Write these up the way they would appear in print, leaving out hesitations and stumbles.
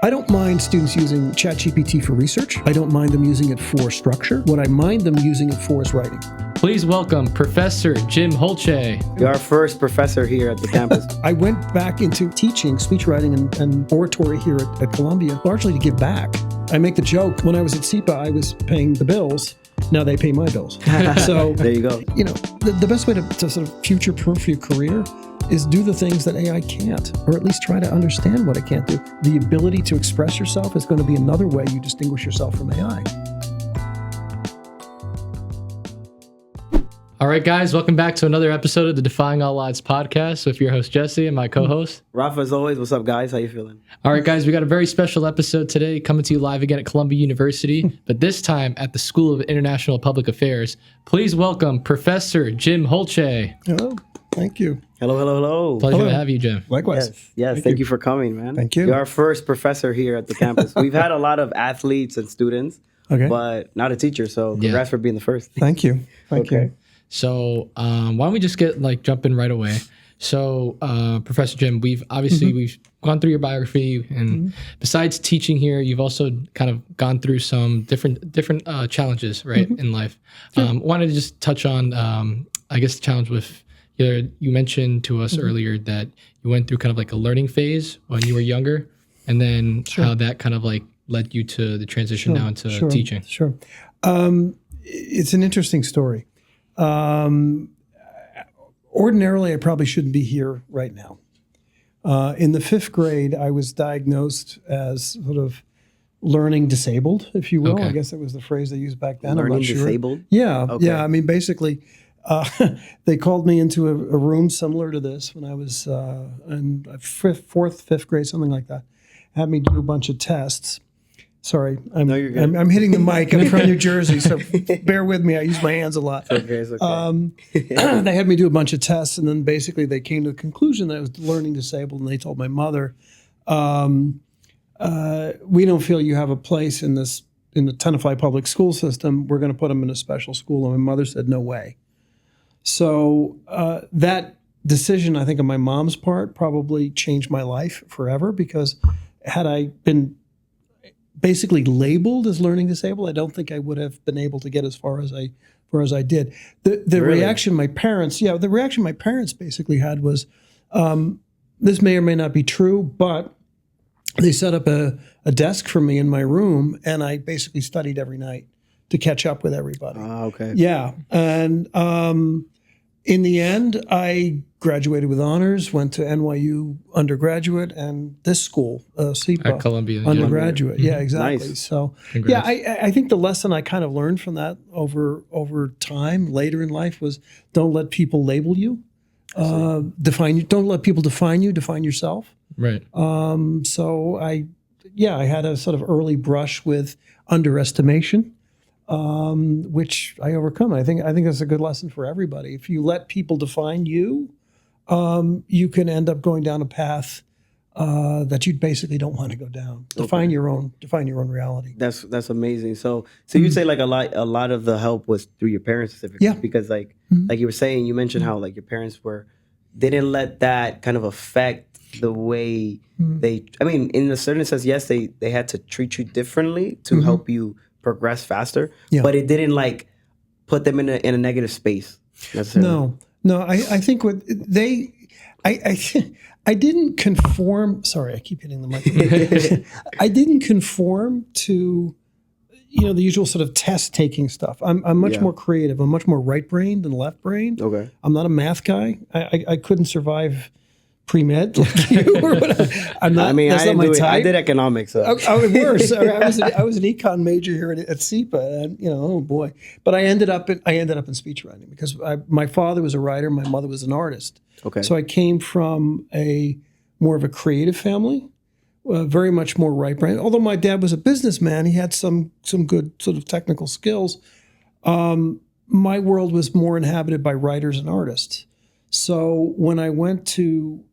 I don't mind students using ChatGPT for research. I don't mind them using it for structure. What I mind them using it for is writing. Please welcome Professor Jim Holtje. You're our first professor here at the campus. I went back into teaching speechwriting and oratory here at Columbia, largely to give back. I make the joke, when I was at SIPA, I was paying the bills. Now they pay my bills. So there you go. You know, the best way to sort of future-proof your career is do the things that AI can't, or at least try to understand what it can't do. The ability to express yourself is going to be another way you distinguish yourself from AI. All right, guys, welcome back to another episode of the Defying All Odds Podcast with your host, Jesse, and my co-host. Rafa, as always. What's up, guys? How you feeling? All right, guys, we got a very special episode today coming to you live again at Columbia University, but this time at the School of International Public Affairs. Please welcome Professor Jim Holtje. Hello. Thank you. Hello. Pleasure to have you, Jim. Likewise. Yes. Thank you for coming, man. Thank you. You're our first professor here at the campus. We've had a lot of athletes and students, but not a teacher. So congrats for being the first. Thank you. Thank you. So why don't we just jump in right away? So Professor Jim, we've gone through your biography, and besides teaching here, you've also kind of gone through some different challenges, right, in life. Wanted to just touch on, I guess, the challenge with. You mentioned to us earlier that you went through kind of like a learning phase when you were younger, and then how that kind of like led you to the transition now into teaching. Sure. It's an interesting story. Ordinarily, I probably shouldn't be here right now. In the fifth grade, I was diagnosed as sort of learning disabled, if you will. Okay. I guess that was the phrase they used back then. Learning I'm not sure. Disabled? Yeah. Okay. Yeah. I mean, basically, they called me into a room similar to this when I was in fifth grade, something like that. Had me do a bunch of tests. Sorry, I'm hitting the mic. I'm from New Jersey, so bear with me. I use my hands a lot. It's okay. They had me do a bunch of tests, and then basically they came to the conclusion that I was learning disabled, and they told my mother, we don't feel you have a place in the Tenafly public school system. We're going to put them in a special school. And my mother said, no way. So that decision, I think, on my mom's part probably changed my life forever, because had I been basically labeled as learning disabled, I don't think I would have been able to get as far as I did. The reaction my parents basically had was, this may or may not be true, but they set up a desk for me in my room, and I basically studied every night to catch up with everybody. Okay. Yeah. And in the end, I graduated with honors, went to NYU undergraduate, and this school, SIPA, at Columbia undergraduate. Yeah, exactly. Nice. So, Congrats. I think the lesson I kind of learned from that over time, later in life, was don't let people label you, define you. Don't let people define you. Define yourself. Right. So I had a sort of early brush with underestimation. Which I overcome. I think that's a good lesson for everybody. If you let people define you, you can end up going down a path that you basically don't want to go down. Define your own reality. That's amazing. So you'd say like a lot of the help was through your parents specifically, because like you were saying, you mentioned how like your parents didn't let that kind of affect the way they. I mean, in a certain sense, yes, they had to treat you differently to help you progress faster, but it didn't like put them in a negative space necessarily. No. I think what they, I didn't conform. Sorry, I keep hitting the mic. I didn't conform to, the usual sort of test taking stuff. I'm much more creative. I'm much more right brained than left brained. Okay. I'm not a math guy. I couldn't survive pre-med like you or whatever. I'm not. I mean, that's not my type. I did economics. So. Worse. I was an econ major here at SIPA, and oh boy. But I ended up in speechwriting because my father was a writer, my mother was an artist. Okay. So I came from more of a creative family, very much more right brain. Although my dad was a businessman, he had some good sort of technical skills. My world was more inhabited by writers and artists. So when I went to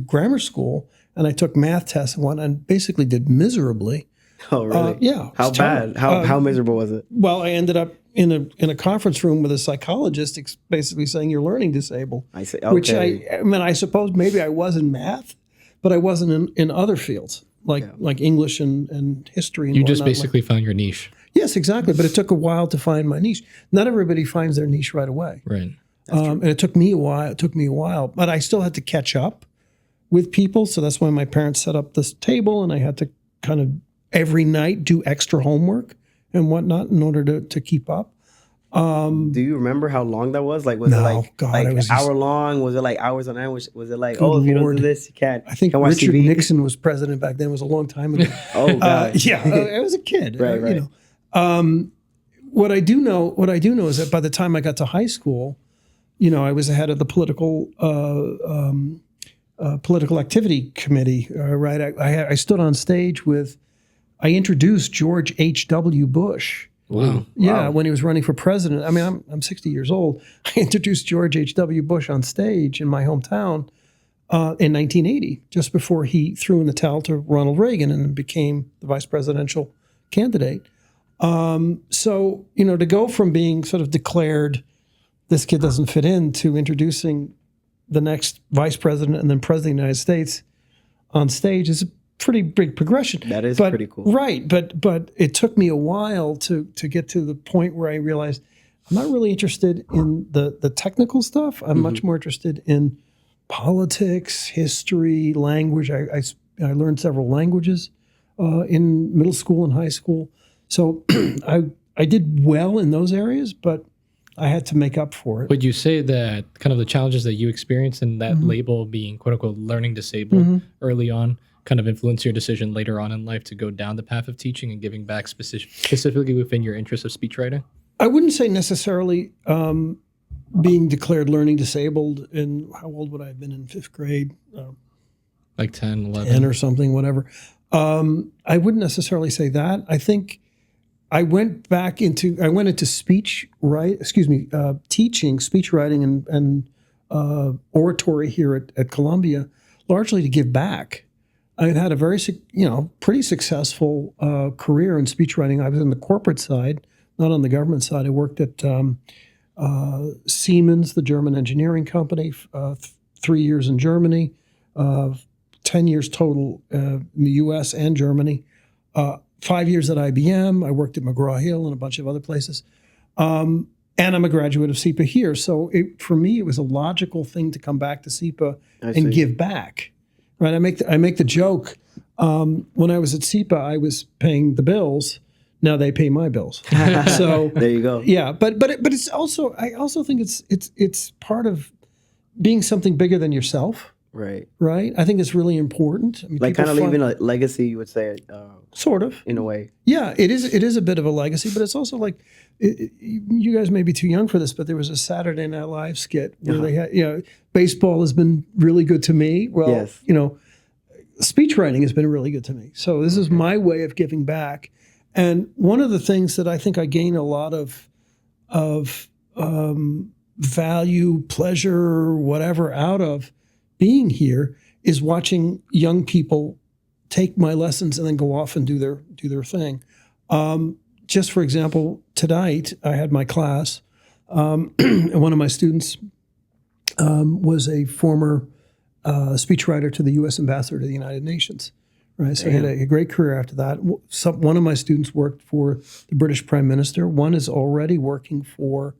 grammar school and I took math tests and basically did miserably. Oh, really? Yeah. How bad? How miserable was it? Well, I ended up in a conference room with a psychologist basically saying you're learning disabled. I see. Okay. Which I suppose maybe I was in math, but I wasn't in other fields. like English and history. And You just whatnot. basically found your niche. Yes, exactly. But it took a while to find my niche. Not everybody finds their niche right away. Right. And it took me a while. But I still had to catch up with people. So that's why my parents set up this table, and I had to kind of every night do extra homework and whatnot in order to keep up. Do you remember how long that was? Like, was it like it was hour long? Was it like hours on end? Was it like, if you don't do this, you can't? I think watch Richard TV? Nixon was president back then. It was a long time ago. Oh, God. I was a kid. Right. You know. What I do know is that by the time I got to high school, you know, I was the head of the political activity committee. Right. I stood on stage I introduced George H.W. Bush. Wow. Yeah, when he was running for president. I mean, I'm 60 years old. I introduced George H.W. Bush on stage in my hometown in 1980, just before he threw in the towel to Ronald Reagan and became the vice presidential candidate. So, you know, to go from being sort of declared, this kid doesn't fit in, to introducing the next vice president and then president of the United States on stage is a pretty big progression. That is pretty cool. Right. But it took me a while to get to the point where I realized I'm not really interested in the technical stuff. I'm much more interested in politics, history, language. I learned several languages in middle school and high school. So I did well in those areas, but I had to make up for it. Would you say that kind of the challenges that you experienced and that label being quote unquote learning disabled early on kind of influence your decision later on in life to go down the path of teaching and giving back specifically within your interest of speechwriting? I wouldn't say necessarily being declared learning disabled in, how old would I have been in fifth grade? Like 10, 11? 10 or something, whatever. I wouldn't necessarily say that. I think I went into teaching speechwriting and oratory here at Columbia, largely to give back. I had a very, pretty successful career in speechwriting. I was in the corporate side, not on the government side. I worked at Siemens, the German engineering company, 3 years in Germany, 10 years total in the U.S. and Germany. 5 years at IBM. I worked at McGraw-Hill and a bunch of other places. And I'm a graduate of SIPA here. So for me, it was a logical thing to come back to SIPA and give back. Right? I make the joke. When I was at SIPA, I was paying the bills. Now they pay my bills. So there you go. Yeah, but it's also, I also think it's part of being something bigger than yourself. Right. Right. I think it's really important. I mean, like kind of leaving a legacy, you would say. Sort of. In a way. Yeah, it is a bit of a legacy, but it's also like, you guys may be too young for this, but there was a Saturday Night Live skit where they had, baseball has been really good to me. Well, yes. Speechwriting has been really good to me. So this is my way of giving back. And one of the things that I think I gain a lot of value, pleasure, whatever out of being here is watching young people take my lessons and then go off and do their thing. Just for example, tonight I had my class, and one of my students was a former speechwriter to the U.S. ambassador to the United Nations. Right, so he had a great career after that. One of my students worked for the British Prime Minister. One is already working for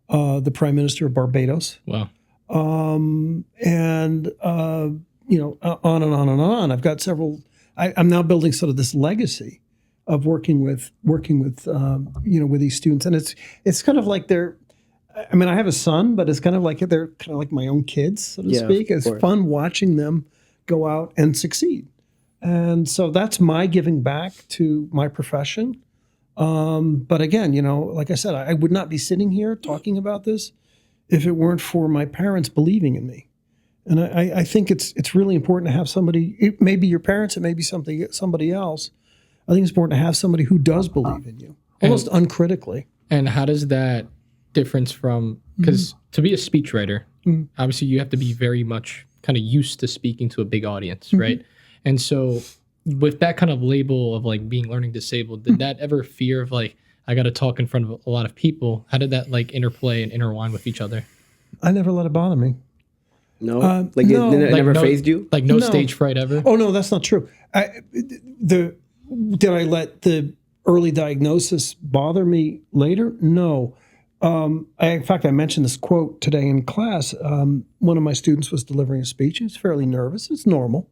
the Prime Minister of Barbados. Wow. On and on and on. I've got several. I'm now building sort of this legacy of working with these students, and it's kind of like they're. I mean, I have a son, but it's kind of like they're kind of like my own kids, so to speak. It's fun watching them go out and succeed, and so that's my giving back to my profession. But again, like I said, I would not be sitting here talking about this if it weren't for my parents believing in me. And I think it's really important to have somebody, it may be your parents, it may be somebody else. I think it's important to have somebody who does believe in you, almost uncritically. And how does that difference from, because to be a speechwriter, obviously you have to be very much kind of used to speaking to a big audience, right? And so with that kind of label of like being learning disabled, did that ever fear of like, I got to talk in front of a lot of people? How did that like interplay and intertwine with each other? I never let it bother me. No, no. it Like never no- phased you. Like no stage fright ever? Oh no, that's not true. Did I let the early diagnosis bother me later? No. In fact, I mentioned this quote today in class. One of my students was delivering a speech. He was fairly nervous. It's normal.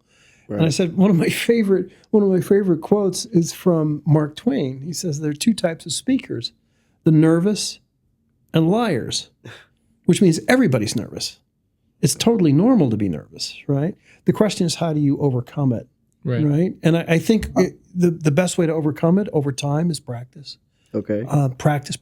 Right. And I said one of my favorite quotes is from Mark Twain. He says there are two types of speakers: the nervous and liars, which means everybody's nervous. It's totally normal to be nervous, right? The question is, how do you overcome it? Right. And I think the best way to overcome it over time is practice. Okay. Practice.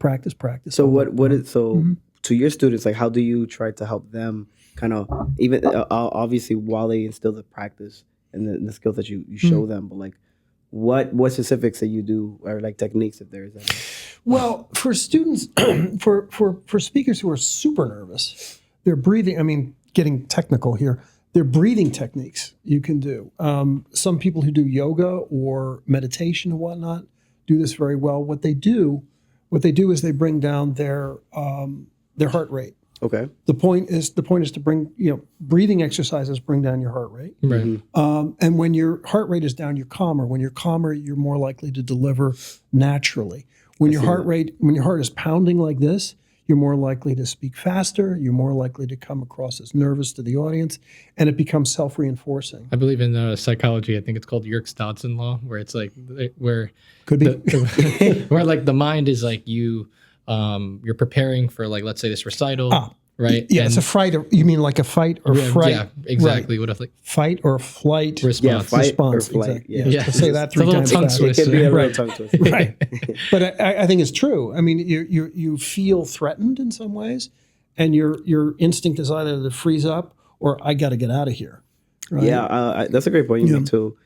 So to your students, like, how do you try to help them kind of, even obviously while they instill the practice and the skills that you show them, but like what specifics that you do, or like techniques, if there is any? Well, for students, for speakers who are super nervous, their breathing, I mean, getting technical here, their breathing techniques you can do. Some people who do yoga or meditation and whatnot do this very well. What they do is they bring down their heart rate. Okay. The point is to bring, breathing exercises bring down your heart rate. Right. And when your heart rate is down, you're calmer. When you're calmer, you're more likely to deliver naturally. When your heart is pounding like this, you're more likely to speak faster. You're more likely to come across as nervous to the audience, and it becomes self-reinforcing. I believe in psychology, I think it's called Yerkes-Dodson law, where it's like where Could be where like the mind is like you're preparing for, like, let's say this recital, right? Yeah, it's a fight. You mean like a fight or fright? Yeah, exactly. Right. What if like fight or flight response? Yeah, fight response. or flight. Exactly. Yeah. Yeah. Say that It's a 3 little times tongue fast. twister. It can be a Right. real tongue twister. Right. But I think it's true. I mean, you feel threatened in some ways, and your instinct is either to freeze up or I got to get out of here. Right? Yeah, that's a great point you make too.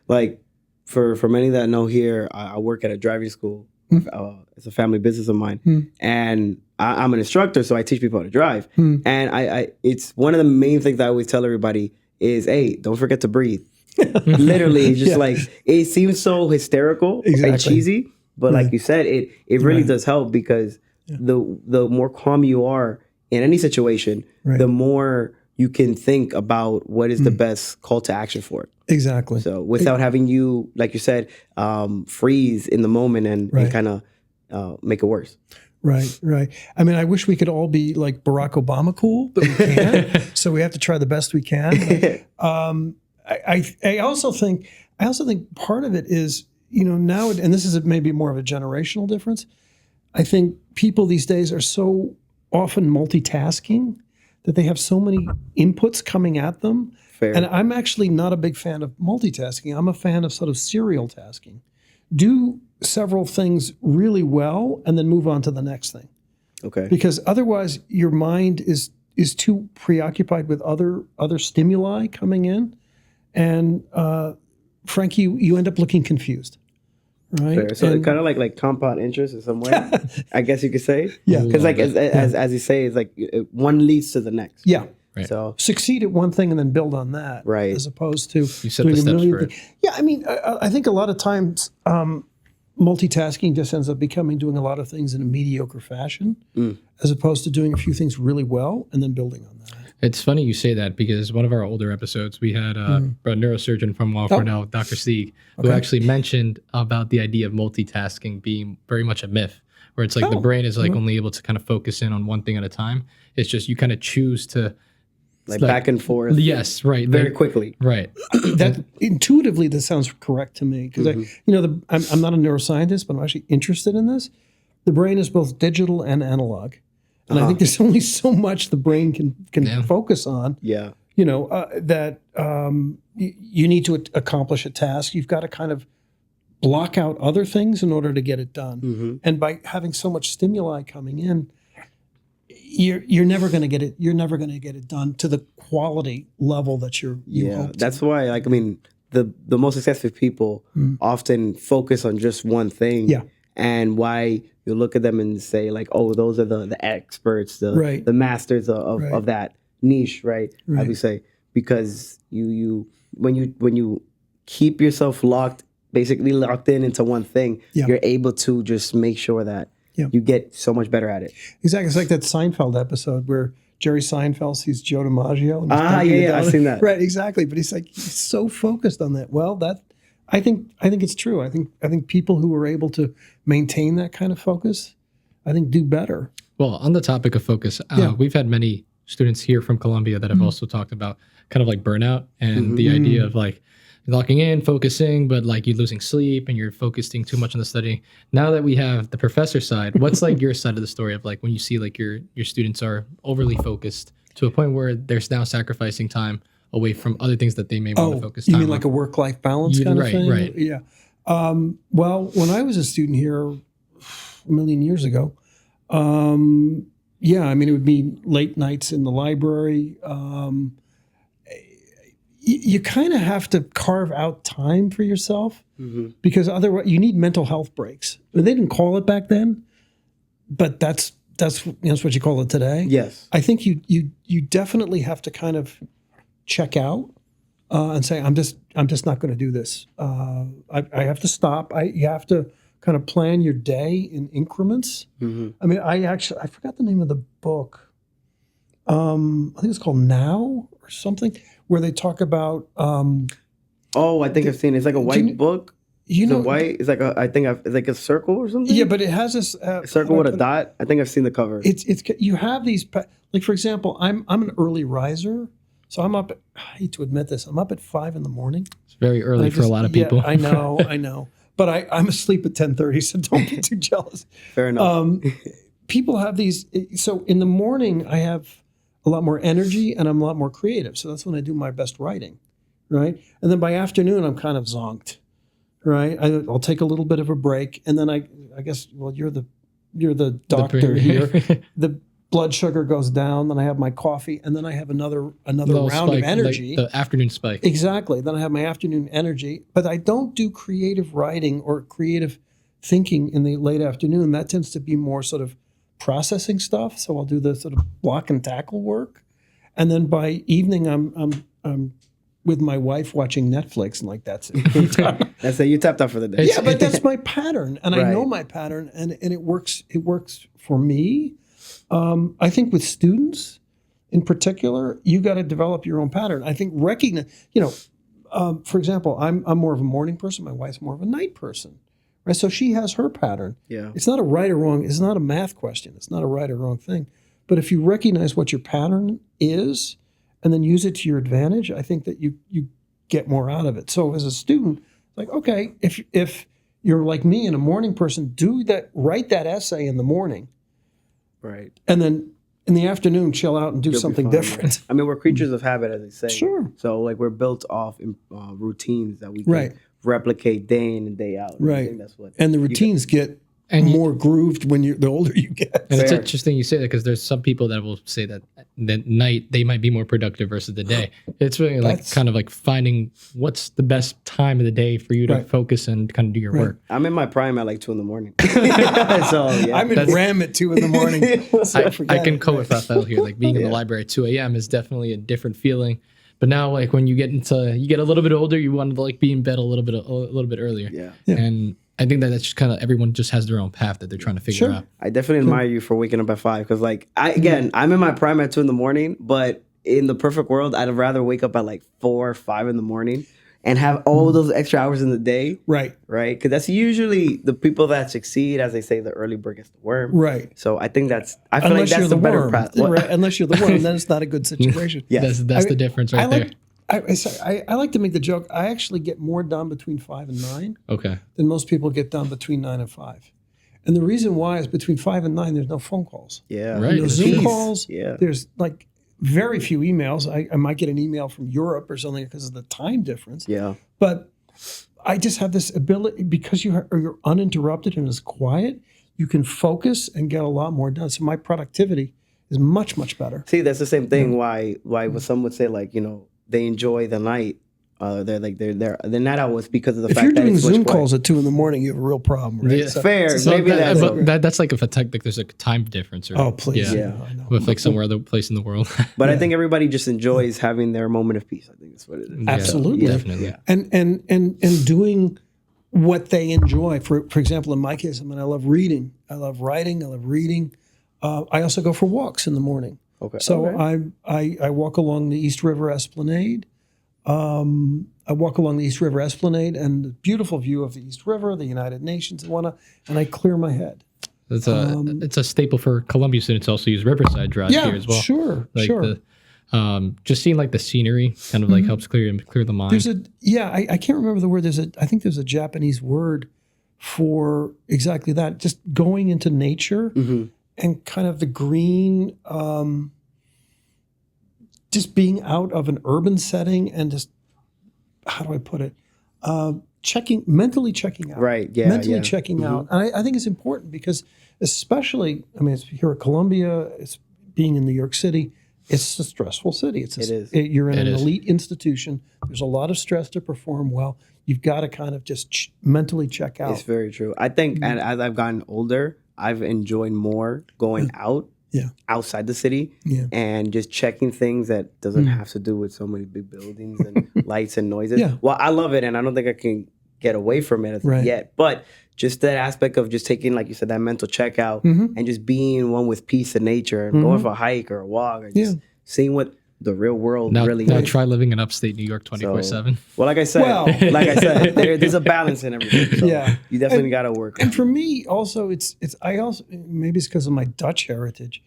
Like for many that know here, I work at a driving school. It's a family business of mine, and I'm an instructor, so I teach people how to drive. And I it's one of the main things I always tell everybody is, hey, don't forget to breathe. Literally, just like, it seems so hysterical and cheesy, but like you said, it really does help, because the more calm you are in any situation, the more you can think about what is the best call to action for it. Exactly. So without having you, like you said, freeze in the moment and kind of make it worse. Right. I mean, I wish we could all be like Barack Obama cool, but we can't. So we have to try the best we can. I also think part of it is, now, and this is maybe more of a generational difference. I think people these days are so often multitasking that they have so many inputs coming at them. Fair. And I'm actually not a big fan of multitasking. I'm a fan of sort of serial tasking. Do several things really well and then move on to the next thing. Okay. Because otherwise your mind is too preoccupied with other stimuli coming in. And frankly, you end up looking confused. Right. Fair. So kind of like compound interest in some way, I guess you could say. Yeah. Because like as you say, it's like one leads to the next. Yeah. Right. So succeed at one thing and then build on that. Right. As opposed to You set the steps for it. Yeah. I mean, I think a lot of times multitasking just ends up becoming doing a lot of things in a mediocre fashion, as opposed to doing a few things really well and then building on that. It's funny you say that, because one of our older episodes, we had a neurosurgeon from Weill Cornell, Dr. Sieg, who actually mentioned about the idea of multitasking being very much a myth, where it's like the brain is like only able to kind of focus in on one thing at a time. It's just you kind of choose to like back and forth. Yes, right. Very quickly. Right. That intuitively, that sounds correct to me, because I'm not a neuroscientist, but I'm actually interested in this. The brain is both digital and analog. And I think there's only so much the brain can focus on. Yeah. That you need to accomplish a task. You've got to kind of block out other things in order to get it done. And by having so much stimuli coming in, you're never going to get it. You're never going to get it done to the quality level that you hope to. That's why, like, I mean, the most successful people often focus on just one thing. Yeah. And why you look at them and say, like, oh, those are the experts, the masters of that niche, right? I would say, because you when you keep yourself basically locked into one thing, you're able to just make sure that you get so much better at it. Exactly. It's like that Seinfeld episode where Jerry Seinfeld sees Joe DiMaggio. And I've seen that. Right, exactly. But he's like, he's so focused on that. Well, I think it's true. I think people who are able to maintain that kind of focus, I think, do better. Well, on the topic of focus, we've had many students here from Columbia that have also talked about kind of like burnout and the idea of like locking in, focusing, but like you're losing sleep and you're focusing too much on the study. Now that we have the professor side, what's like your side of the story of like when you see like your students are overly focused to a point where they're now sacrificing time away from other things that they may want to focus on? You mean like a work-life balance kind of thing? Right. Yeah. Well, when I was a student here a million years ago, yeah, I mean, it would be late nights in the library. You kind of have to carve out time for yourself because otherwise you need mental health breaks. They didn't call it back then, but that's what you call it today. Yes. I think you definitely have to kind of check out and say, I'm just not going to do this. I have to stop. You have to kind of plan your day in increments. I mean, I forgot the name of the book. I think it's called Now or something, where they talk about. I think I've seen it. It's like a white book. You know, white. It's like it's like a circle or something. Yeah, but it has this a circle with a dot. I think I've seen the cover. It's you have these, like, for example, I'm an early riser, so I'm up. I hate to admit this, I'm up at 5 a.m. It's very early for a lot of people. Yeah, I know. But I'm asleep at 10:30, so don't be too jealous. Fair enough. People have these. So in the morning, I have a lot more energy and I'm a lot more creative. So that's when I do my best writing, right? And then by afternoon, I'm kind of zonked, right? I'll take a little bit of a break, and then I guess, well, you're the doctor here. The blood sugar goes down, then I have my coffee, and then I have another round spike, of energy. Like the afternoon spike. Exactly. Then I have my afternoon energy, but I don't do creative writing or creative thinking in the late afternoon. That tends to be more sort of processing stuff. So I'll do the sort of block and tackle work, and then by evening I'm with my wife watching Netflix, and like that's it. That's it. You tapped out for the day. Yeah, but that's my pattern, and I know my pattern, and it works. It works for me. I think with students in particular, you got to develop your own pattern. I think recognize, for example, I'm more of a morning person. My wife's more of a night person, right? So she has her pattern. Yeah. It's not a right or wrong. It's not a math question. It's not a right or wrong thing. But if you recognize what your pattern is and then use it to your advantage, I think that you get more out of it. So as a student, like, okay, if you're like me and a morning person, write that essay in the morning. Right. And then in the afternoon, chill out and do something different. I mean, we're creatures of habit, as they say. Sure. So, like, we're built off routines that we can replicate day in and day out. Right. I think that's what. And the routines get more grooved when the older you get. And it's interesting you say that, because there's some people that will say that the night they might be more productive versus the day. It's really like kind of like finding what's the best time of the day for you to focus and kind of do your work. I'm in my prime at like 2 a.m. So yeah, I'm in RAM at 2 a.m. So I can co-with that here. Like being in the library at 2 a.m. is definitely a different feeling. But now, like when you get a little bit older, you want to like be in bed a little bit earlier. Yeah. And I think that's just kind of everyone just has their own path that they're trying to figure out. I definitely admire you for waking up at 5, because like I'm in my prime at 2 a.m, but in the perfect world, I'd rather wake up at like 4 or 5 a.m. and have all those extra hours in the day. Right. Because that's usually the people that succeed, as they say, the early bird gets the worm. Right. So I think I feel like that's the better path. Right. Unless you're the worm, then it's not a good situation. Yes. That's the difference right there. I like to make the joke, I actually get more done between 5 and 9 than most people get done between 9 and 5. And the reason why is between 5 and 9, there's no phone calls. Yeah. Right. No Zoom calls. Yeah. There's like very few emails. I might get an email from Europe or something because of the time difference. Yeah. But I just have this ability, because you're uninterrupted and it's quiet, you can focus and get a lot more done. So my productivity is much, much better. See, that's the same thing why some would say, like, they enjoy the night. They're night owls because of the if fact you're that doing it's Zoom switched calls at 2 a.m, you have a real problem, right? Yeah. Fair. So maybe that's like if there's a time difference. Or, please. Yeah. I know. With like somewhere other place in the world. But I think everybody just enjoys having their moment of peace. I think that's what it is. Absolutely. Definitely. Yeah. And doing what they enjoy. For example, in my case, I love reading. I love writing. I love reading. I also go for walks in the morning. Okay. So okay. I walk along the East River Esplanade. I walk along the East River Esplanade and the beautiful view of the East River, the United Nations, and I clear my head. It's a staple for Columbia students. Also use Riverside Drive here as well. Sure, Like sure. Just seeing like the scenery kind of like helps clear the mind. I can't remember the word. I think there's a Japanese word for exactly that. Just going into nature and kind of the green, just being out of an urban setting and just, how do I put it? Mentally checking out. Right. Yeah. Mentally checking out. And I think it's important because especially, it's here at Columbia, it's being in New York City, it's a stressful city. It is. You're in an elite institution. There's a lot of stress to perform well. You've got to kind of just mentally check out. It's very true. I think and as I've gotten older, I've enjoyed more going out. Outside the city and just checking things that doesn't have to do with so many big buildings and lights and noises. Well, I love it and I don't think I can get away from it yet. But just that aspect of just taking, like you said, that mental checkout and just being one with peace and nature and going for a hike or a walk or just seeing what the real world really is. Now try living in upstate New York 24/7. Well, like I said, there's a balance in everything. So you definitely got to work. And for me, also, maybe it's because of my Dutch heritage.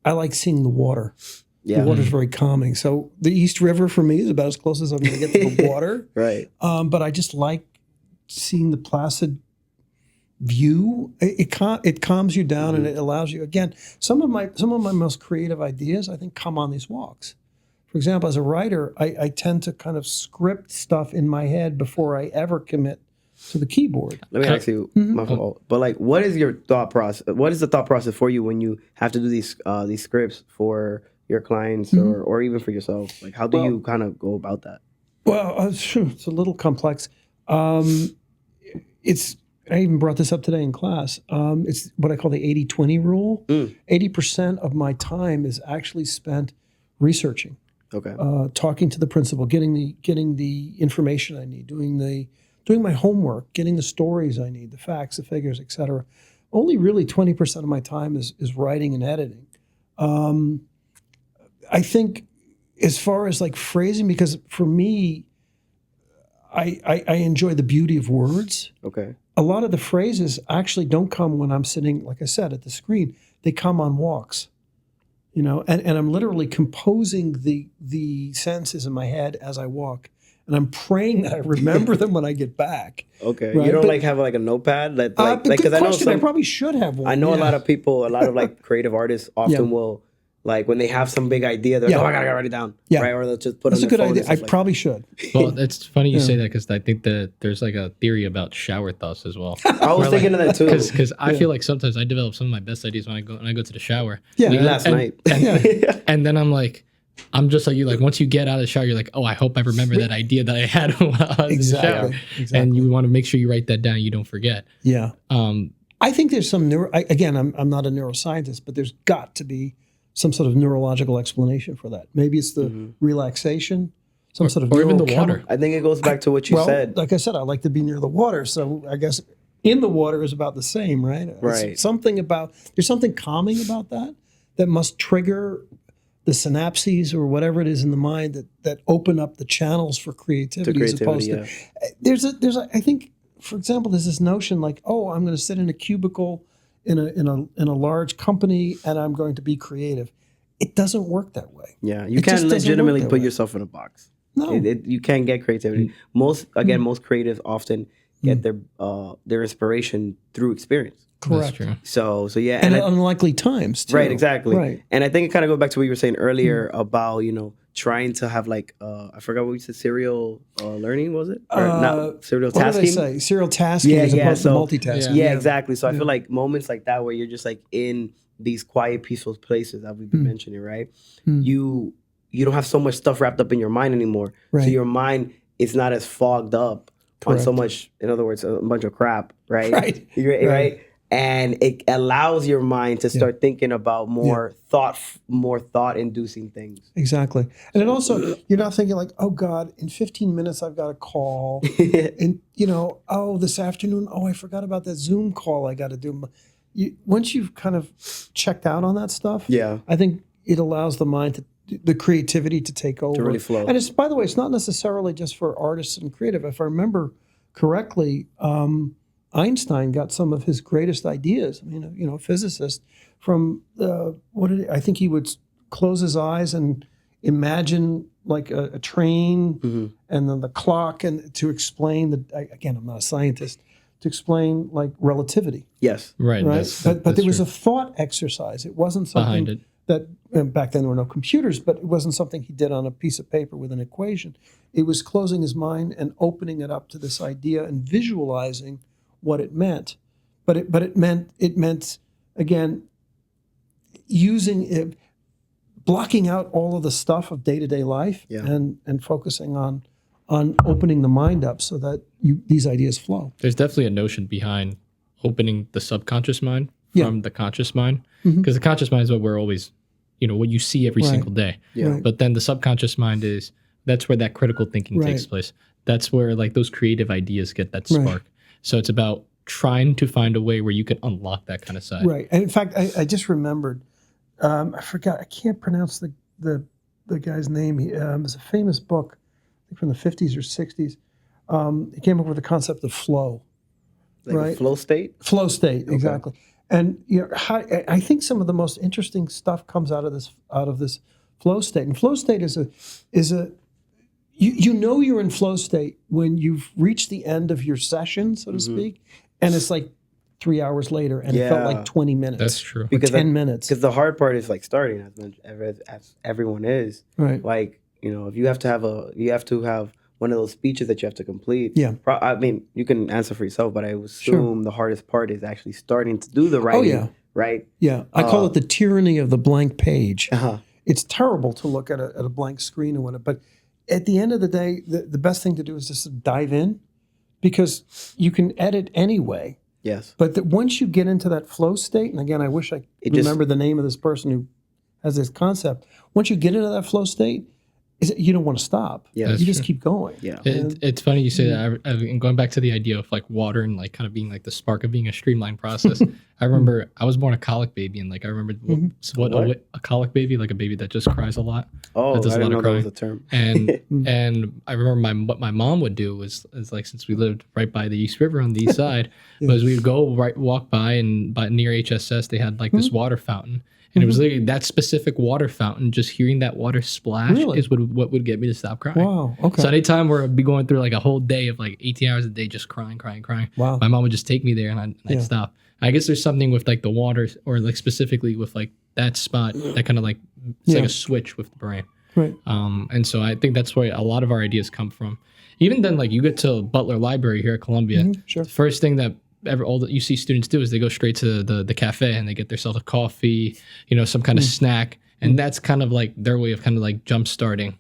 I like seeing the water. Yeah. The water's very calming. So the East River for me is about as close as I'm going to get to the water. Right. But I just like seeing the placid view. It calms you down and it allows you. Again, some of my most creative ideas I think come on these walks. For example, as a writer, I tend to kind of script stuff in my head before I ever commit to the keyboard. Let me ask you, my fault, but like, what is your thought process? What is the thought process for you when you have to do these scripts for your clients or even for yourself? Like, how do you kind of go about that? Well, it's a little complex. I even brought this up today in class. It's what I call the 80-20 rule. 80% of my time is actually spent researching. Okay. Talking to the principal, getting the information I need, doing my homework, getting the stories I need, the facts, the figures, etc. Only really 20% of my time is writing and editing. I think as far as like phrasing, because for me, I enjoy the beauty of words. Okay. A lot of the phrases actually don't come when I'm sitting, like I said, at the screen. They come on walks. And I'm literally composing the sentences in my head as I walk. And I'm praying that I remember them when I get back. Okay. Right? You don't have like a notepad? Good question. I probably should have one. I know a lot of people, a lot of like creative artists often will, like when they have some big idea, they're like, oh, I gotta write it down. Yeah. Right? Or they'll just put it on their phone. That's a good idea. I probably should. Well, it's funny you say that because I think that there's like a theory about shower thoughts as well. I was thinking of that too. Because I feel like sometimes I develop some of my best ideas when I go to the shower. Yeah. Last night. And then I'm just like you. Like once you get out of the shower, you're like, oh, I hope I remember that idea that I had while I was in the shower. Exactly. And you want to make sure you write that down. You don't forget. Yeah. I think there's some I'm not a neuroscientist, but there's got to be some sort of neurological explanation for that. Maybe it's the relaxation, some sort of or even the water. I think it goes back to what you said. Like I said, I like to be near the water, so I guess in the water is about the same, right? Right. There's something calming about that must trigger the synapses or whatever it is in the mind that open up the channels for creativity as opposed to. I think, for example, there's this notion like, oh, I'm going to sit in a cubicle in a large company and I'm going to be creative. It doesn't work that way. Yeah, you can't legitimately put yourself in a box. No, you can't get creativity. Most creatives often get their inspiration through experience. Correct. So yeah, and at unlikely times too. Right, exactly. Right. And I think it kind of goes back to what you were saying earlier about trying to have like I forgot what you said, serial learning, was it? Or not serial tasking? What did I say? Serial tasking as opposed to multitasking. Yeah, exactly. So I feel like moments like that where you're just like in these quiet, peaceful places that we've been mentioning, right? You don't have so much stuff wrapped up in your mind anymore. Right. So your mind is not as fogged up on so much, in other words, a bunch of crap, right? Right. And it allows your mind to start thinking about more thought-inducing things. Exactly. And it also, you're not thinking like, oh God, in 15 minutes I've got a call. And, this afternoon, I forgot about that Zoom call I got to do. Once you've kind of checked out on that stuff, I think it allows the mind the creativity to take over. To really flow. And it's, by the way, it's not necessarily just for artists and creative. If I remember correctly, Einstein got some of his greatest ideas, a physicist, from I think he would close his eyes and imagine like a train and then the clock, and to explain again, I'm not a scientist, to explain like relativity. Yes. Right. But there was a thought exercise. It wasn't something behind it. that back then there were no computers, but it wasn't something he did on a piece of paper with an equation. It was closing his mind and opening it up to this idea and visualizing what it meant. But it meant again using it, blocking out all of the stuff of day-to-day life and focusing on opening the mind up so that these ideas flow. There's definitely a notion behind opening the subconscious mind from the conscious mind, because the conscious mind is what we're always, what you see every single day. Yeah. Right. But then the subconscious mind that's where that critical thinking takes place. That's where like those creative ideas get that spark. So it's about trying to find a way where you can unlock that kind of side. Right. And in fact, I just remembered, I forgot, I can't pronounce the guy's name. It was a famous book, I think from the 50s or 60s. He came up with the concept of flow. Like a flow state? Flow state, exactly. And I think some of the most interesting stuff comes out of this flow state. And flow state is you're in flow state when you've reached the end of your session, so to speak, and it's like 3 hours later, and it felt like 20 minutes. That's true. Or 10 minutes. Because the hard part is like starting, as everyone is. Right. Like, if you have to have one of those speeches that you have to complete. Yeah. I mean, you can answer for yourself, but I would assume the hardest part is actually starting to do the writing. Oh, yeah. Right? Yeah. I call it the tyranny of the blank page. Uh-huh. It's terrible to look at a blank screen or whatever, but at the end of the day, the best thing to do is just dive in, because you can edit anyway. Yes. But once you get into that flow state, and again, I wish I remember the name of this person who has this concept. Once you get into that flow state, you don't want to stop. Yeah, you just keep going. Yeah. It's funny you say that. And going back to the idea of like water and like kind of being like the spark of being a streamlined process. I remember I was born a colic baby, and like I remember what a colic baby, like a baby that just cries a lot. Oh, that does I didn't know that crying. was a term. And I remember what my mom would do was like, since we lived right by the East River on the east side, was we would walk by, and near HSS they had like this water fountain. And it was literally that specific water fountain, just hearing that water splash is what would get me to stop crying. Wow, okay. So anytime where I'd be going through like a whole day of like 18 hours a day just crying, wow. my mom would just take me there, and I'd stop. I guess there's something with like the water, or like specifically with like that spot that kind of like, it's like a switch with the brain. Right. And so I think that's where a lot of our ideas come from. Even then, like you get to Butler Library here at Columbia, Sure. the first thing that all that you see students do is they go straight to the cafe, and they get themselves a coffee, some kind of snack, and that's kind of like their way of kind of like jump starting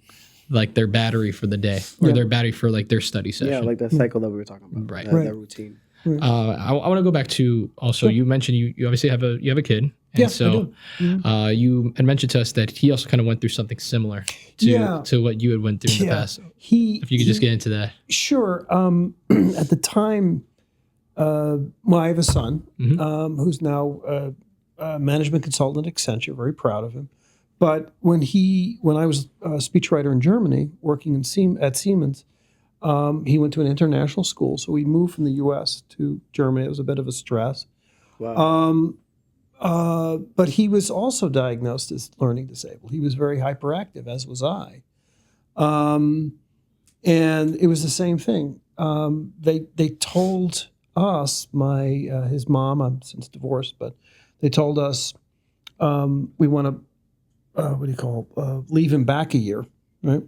like their battery for the day, or their battery for like their study session. Yeah, like that cycle that we were talking about. Right. That routine. I want to go back to also, you mentioned you obviously have a kid. And so you had mentioned to us that he also kind of went through something similar to what you had went through in the past. If you could just get into that. Sure. At the time, I have a son who's now a management consultant at Accenture. Very proud of him. But when I was a speechwriter in Germany, working at Siemens, he went to an international school. So we moved from the U.S. to Germany. It was a bit of a stress. Wow. But he was also diagnosed as learning disabled. He was very hyperactive, as was I. And it was the same thing. They told us, his mom, I'm since divorced, but they told us we want to, leave him back a year, right?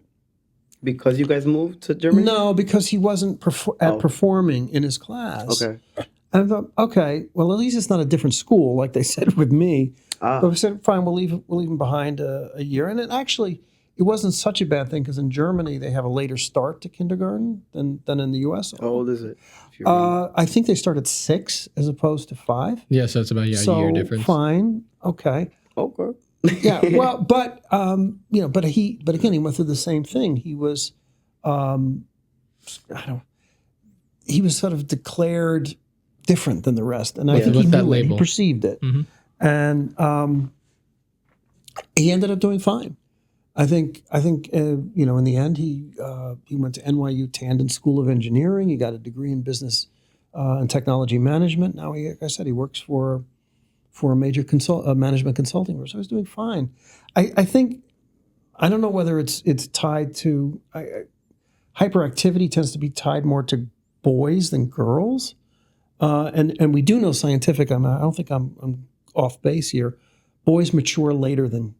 Because you guys moved to Germany? No, because he wasn't performing in his class. Okay. And I thought, okay, well, at least it's not a different school, like they said with me. But we said, fine, we'll leave him behind a year. And it wasn't such a bad thing, because in Germany they have a later start to kindergarten than in the U.S. How old is it? I think they start at 6 as opposed to 5. Yeah, so it's about a year difference. Fine, okay. Okay. Yeah, well, but but again, he went through the same thing. He was, he was sort of declared different than the rest, and I think he knew it. He perceived it, and he ended up doing fine. I think in the end, he went to NYU Tandon School of Engineering. He got a degree in business and technology management. Now, like I said, he works for a major management consulting firm. So he's doing fine. I think, I don't know whether it's tied to, hyperactivity tends to be tied more to boys than girls. And we do know scientific, I don't think I'm off base here, boys mature later than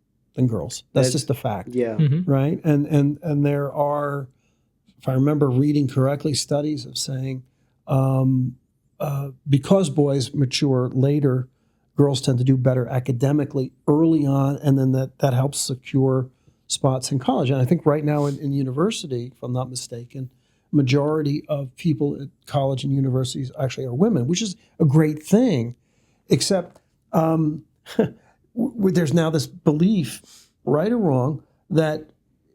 girls. That's just a fact. Yeah. Mm-hmm. Right? And there are, if I remember reading correctly, studies of saying because boys mature later, girls tend to do better academically early on, and then that helps secure spots in college. And I think right now in university, if I'm not mistaken, majority of people at college and universities actually are women, which is a great thing, except there's now this belief, right or wrong, that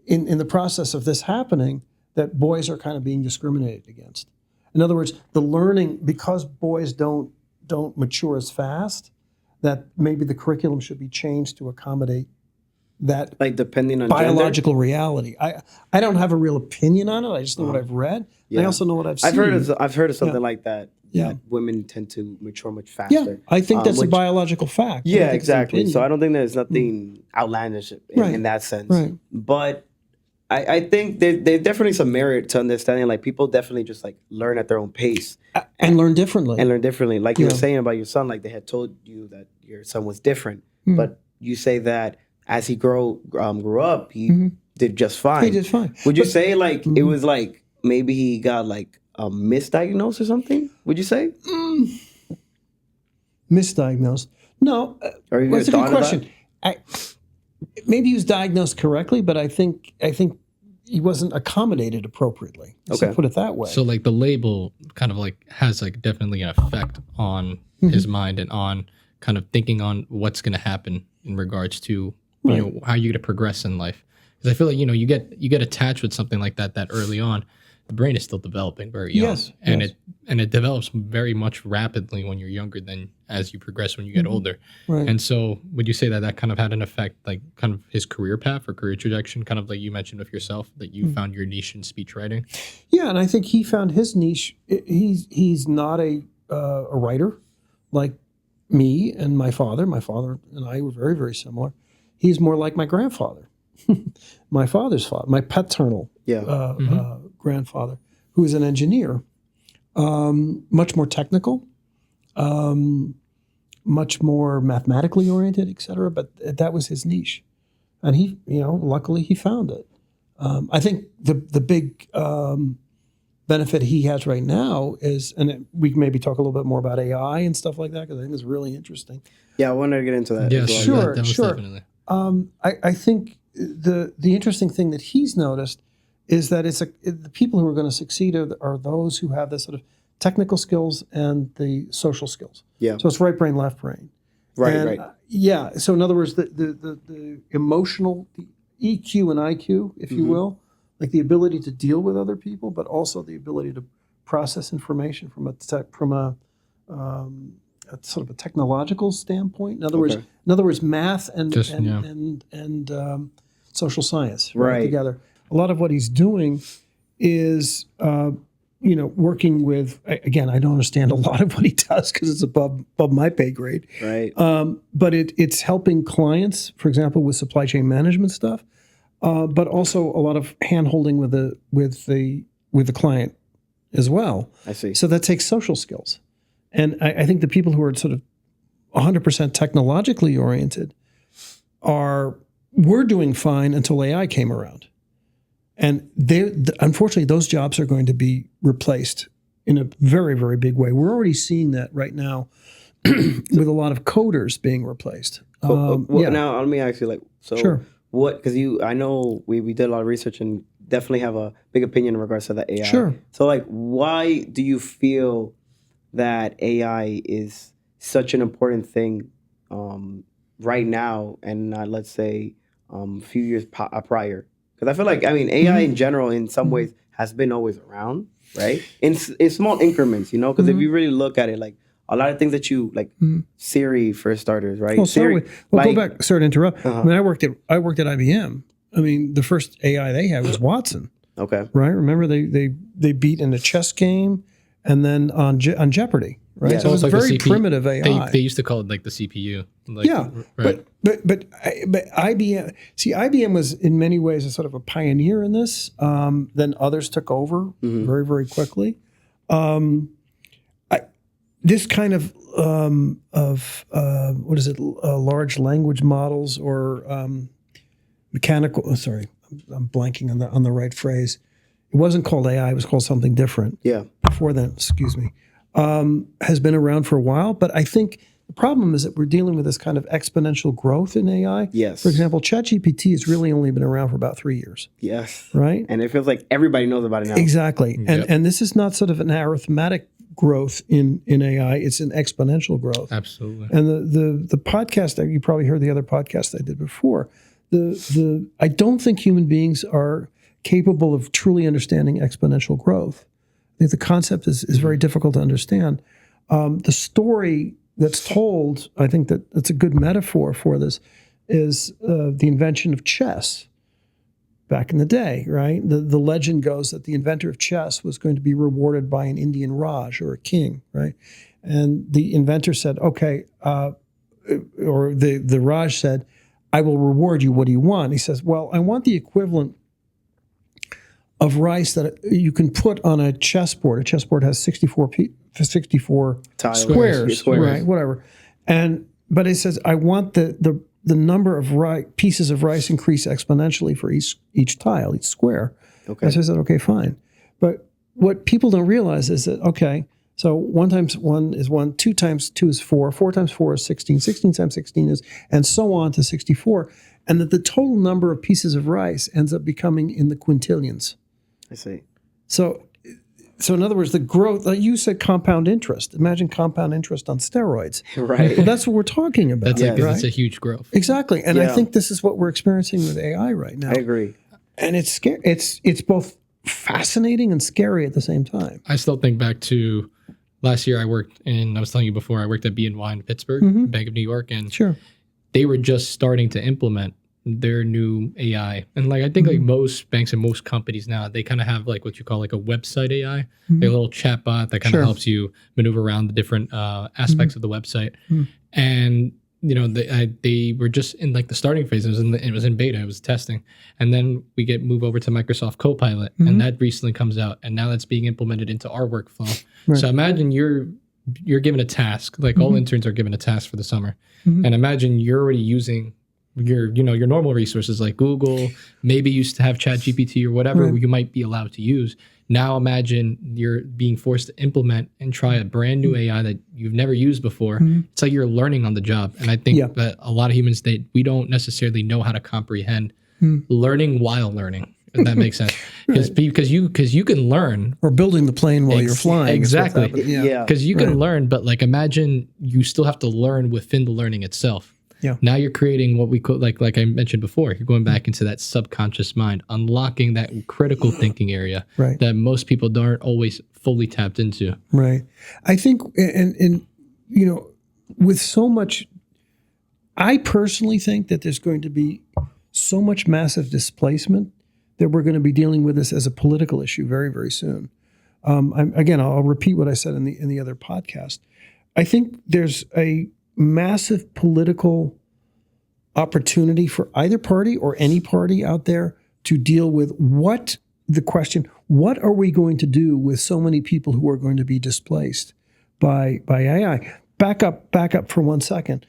in the process of this happening, that boys are kind of being discriminated against. In other words, the learning, because boys don't mature as fast, that maybe the curriculum should be changed to accommodate that, like depending on biological reality. I don't have a real opinion on it. I just know what I've read. Yeah. I also know what I've seen. I've heard of something like that. Yeah. That women tend to mature much faster. Yeah, I think that's a biological fact. I Yeah, think it's an exactly. opinion. So I don't think there's nothing outlandish in that sense. Right. But I think there's definitely some merit to understanding, like, people definitely just like learn at their own pace. And learn differently. Like you were saying about your son, like they had told you that your son was different, but you say that as he grew up, he did just fine. He did fine. Would you say like it was like maybe he got like a misdiagnosed or something? Would you say? Misdiagnosed? No. Or you That's a good thought of question. Maybe he was diagnosed correctly, but I think he wasn't accommodated appropriately. Okay. So put it that way. So like the label kind of like has like definitely an effect on his mind and on kind of thinking on what's going to happen in regards to you know how you're going to progress in life. Because I feel like you get attached with something like that early on. The brain is still developing very young, and it develops very much rapidly when you're younger than as you progress when you get older. Right. And so, would you say that kind of had an effect, like kind of his career path or career trajectory, kind of like you mentioned of yourself, that you found your niche in speechwriting? Yeah, and I think he found his niche. He's not a writer like me and my father. My father and I were very, very similar. He's more like my grandfather, my father's father, my paternal grandfather, who is an engineer, much more technical, much more mathematically oriented, et cetera. But that was his niche. And he, luckily he found it. I think the big benefit he has right now is, and we can maybe talk a little bit more about AI and stuff like that, because I think it's really interesting. Yeah, I wanted to get into that. Yeah, as well. Sure. Definitely. I think the interesting thing that he's noticed is that the people who are going to succeed are those who have the sort of technical skills and the social skills. Yeah. So it's right brain, left brain. Right. Yeah. So in other words, the emotional, the EQ and IQ, if you will, like the ability to deal with other people, but also the ability to process information from a sort of a technological standpoint. In other words, math and social science together. A lot of what he's doing is, working with. Again, I don't understand a lot of what he does because it's above my pay grade. Right. But it's helping clients, for example, with supply chain management stuff, but also a lot of hand-holding with the client as well. I see. So that takes social skills. And I think the people who are sort of 100% technologically oriented were doing fine until AI came around. And unfortunately, those jobs are going to be replaced in a very, very big way. We're already seeing that right now with a lot of coders being replaced. Now, let me ask you, Sure. What, because I know we did a lot of research and definitely have a big opinion in regards to the AI. Sure. So, why do you feel that AI is such an important thing right now and not, let's say, a few years prior? Because I feel like, AI in general, in some ways, has been always around, right? In small increments, because if you really look at it, a lot of things that you like, Siri for starters, right? Well, Siri, go back. Sorry to interrupt. I mean, I worked at IBM. I mean, the first AI they had was Watson. Okay. Right. Remember they beat in a chess game, and then on Jeopardy. Right. Yeah. So it was like very primitive AI. They used to call it like the CPU. Like, yeah. Right. But IBM. See, IBM was in many ways a sort of a pioneer in this. Then others took over very, very quickly. This kind of what is it? Large language models or mechanical. Sorry, I'm blanking on the right phrase. It wasn't called AI. It was called something different. Yeah. Before then, excuse me, has been around for a while. But I think the problem is that we're dealing with this kind of exponential growth in AI. Yes. For example, ChatGPT has really only been around for about 3 years. Yes. Right. And it feels like everybody knows about it now. Exactly. And this is not sort of an arithmetic growth in AI. It's an exponential growth. Absolutely. And the podcast that you probably heard the other podcast I did before. I don't think human beings are capable of truly understanding exponential growth. I think the concept is very difficult to understand. The story that's told, I think that's a good metaphor for this, is the invention of chess back in the day, right? The legend goes that the inventor of chess was going to be rewarded by an Indian Raj or a king, right? And the inventor said, okay, or the Raj said, I will reward you. What do you want? He says, well, I want the equivalent of rice that you can put on a chessboard. A chessboard has 64 Tiles. squares, right? Whatever. But it says I want the number of pieces of rice increase exponentially for each tile, each square. Okay. And so I said, okay, fine. But what people don't realize is that so 1 times 1 is 1, 2 times 2 is 4, 4 times 4 is 16, 16 times 16 is, and so on to 64, and that the total number of pieces of rice ends up becoming in the quintillions. I see. So in other words, the growth, like you said, compound interest. Imagine compound interest on steroids. Right. Well, that's what we're talking about. That's a huge growth. Exactly. And I Yeah. think this is what we're experiencing with AI right now. I agree. And it's scary. It's both fascinating and scary at the same time. I still think back to last year I worked I was telling you before, I worked at BNY in Pittsburgh, Bank of New York, and Sure. they were just starting to implement their new AI. And like I think like most banks and most companies now, they kind of have like what you call like a website AI, a little chat bot that kind of helps you maneuver around the different aspects of the website. And you know, they were just in like the starting phase. It was in beta, it was testing. And then we move over to Microsoft Copilot, and that recently comes out, and now that's being implemented into our workflow. Right. So imagine you're given a task, like all interns are given a task for the summer. And imagine you're already using your normal resources like Google, maybe used to have ChatGPT or whatever you might be allowed to use. Now imagine you're being forced to implement and try a brand new AI that you've never used before. It's like you're learning on the job. And I think that a lot of humans, we don't necessarily know how to comprehend learning while learning, if that makes sense. Because you can learn. Or building the plane while you're flying. Exactly. Yeah. Because you can learn, but like imagine you still have to learn within the learning itself. Yeah. Now you're creating what we call, like I mentioned before, you're going back into that subconscious mind, unlocking that critical thinking area that most people aren't always fully tapped into. Right. I think, and you know, with so much, I personally think that there's going to be so much massive displacement that we're going to be dealing with this as a political issue very, very soon. I'll repeat what I said in the other podcast. I think there's a massive political opportunity for either party or any party out there to deal with what are we going to do with so many people who are going to be displaced by AI? Back up for 1 second.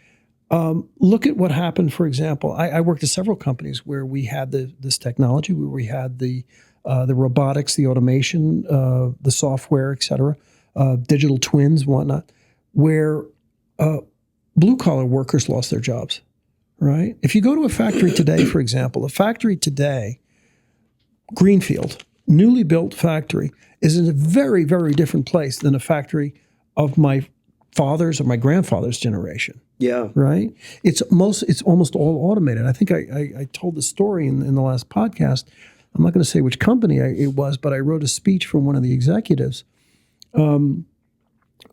Look at what happened, for example. I worked at several companies where we had this technology, where we had the robotics, the automation, the software, et cetera, digital twins, whatnot, where blue-collar workers lost their jobs, right? If you go to a factory today, for example, greenfield, newly built factory, is in a very, very different place than a factory of my father's or my grandfather's generation. Yeah. Right? It's almost all automated. I think I told the story in the last podcast. I'm not going to say which company it was, but I wrote a speech from one of the executives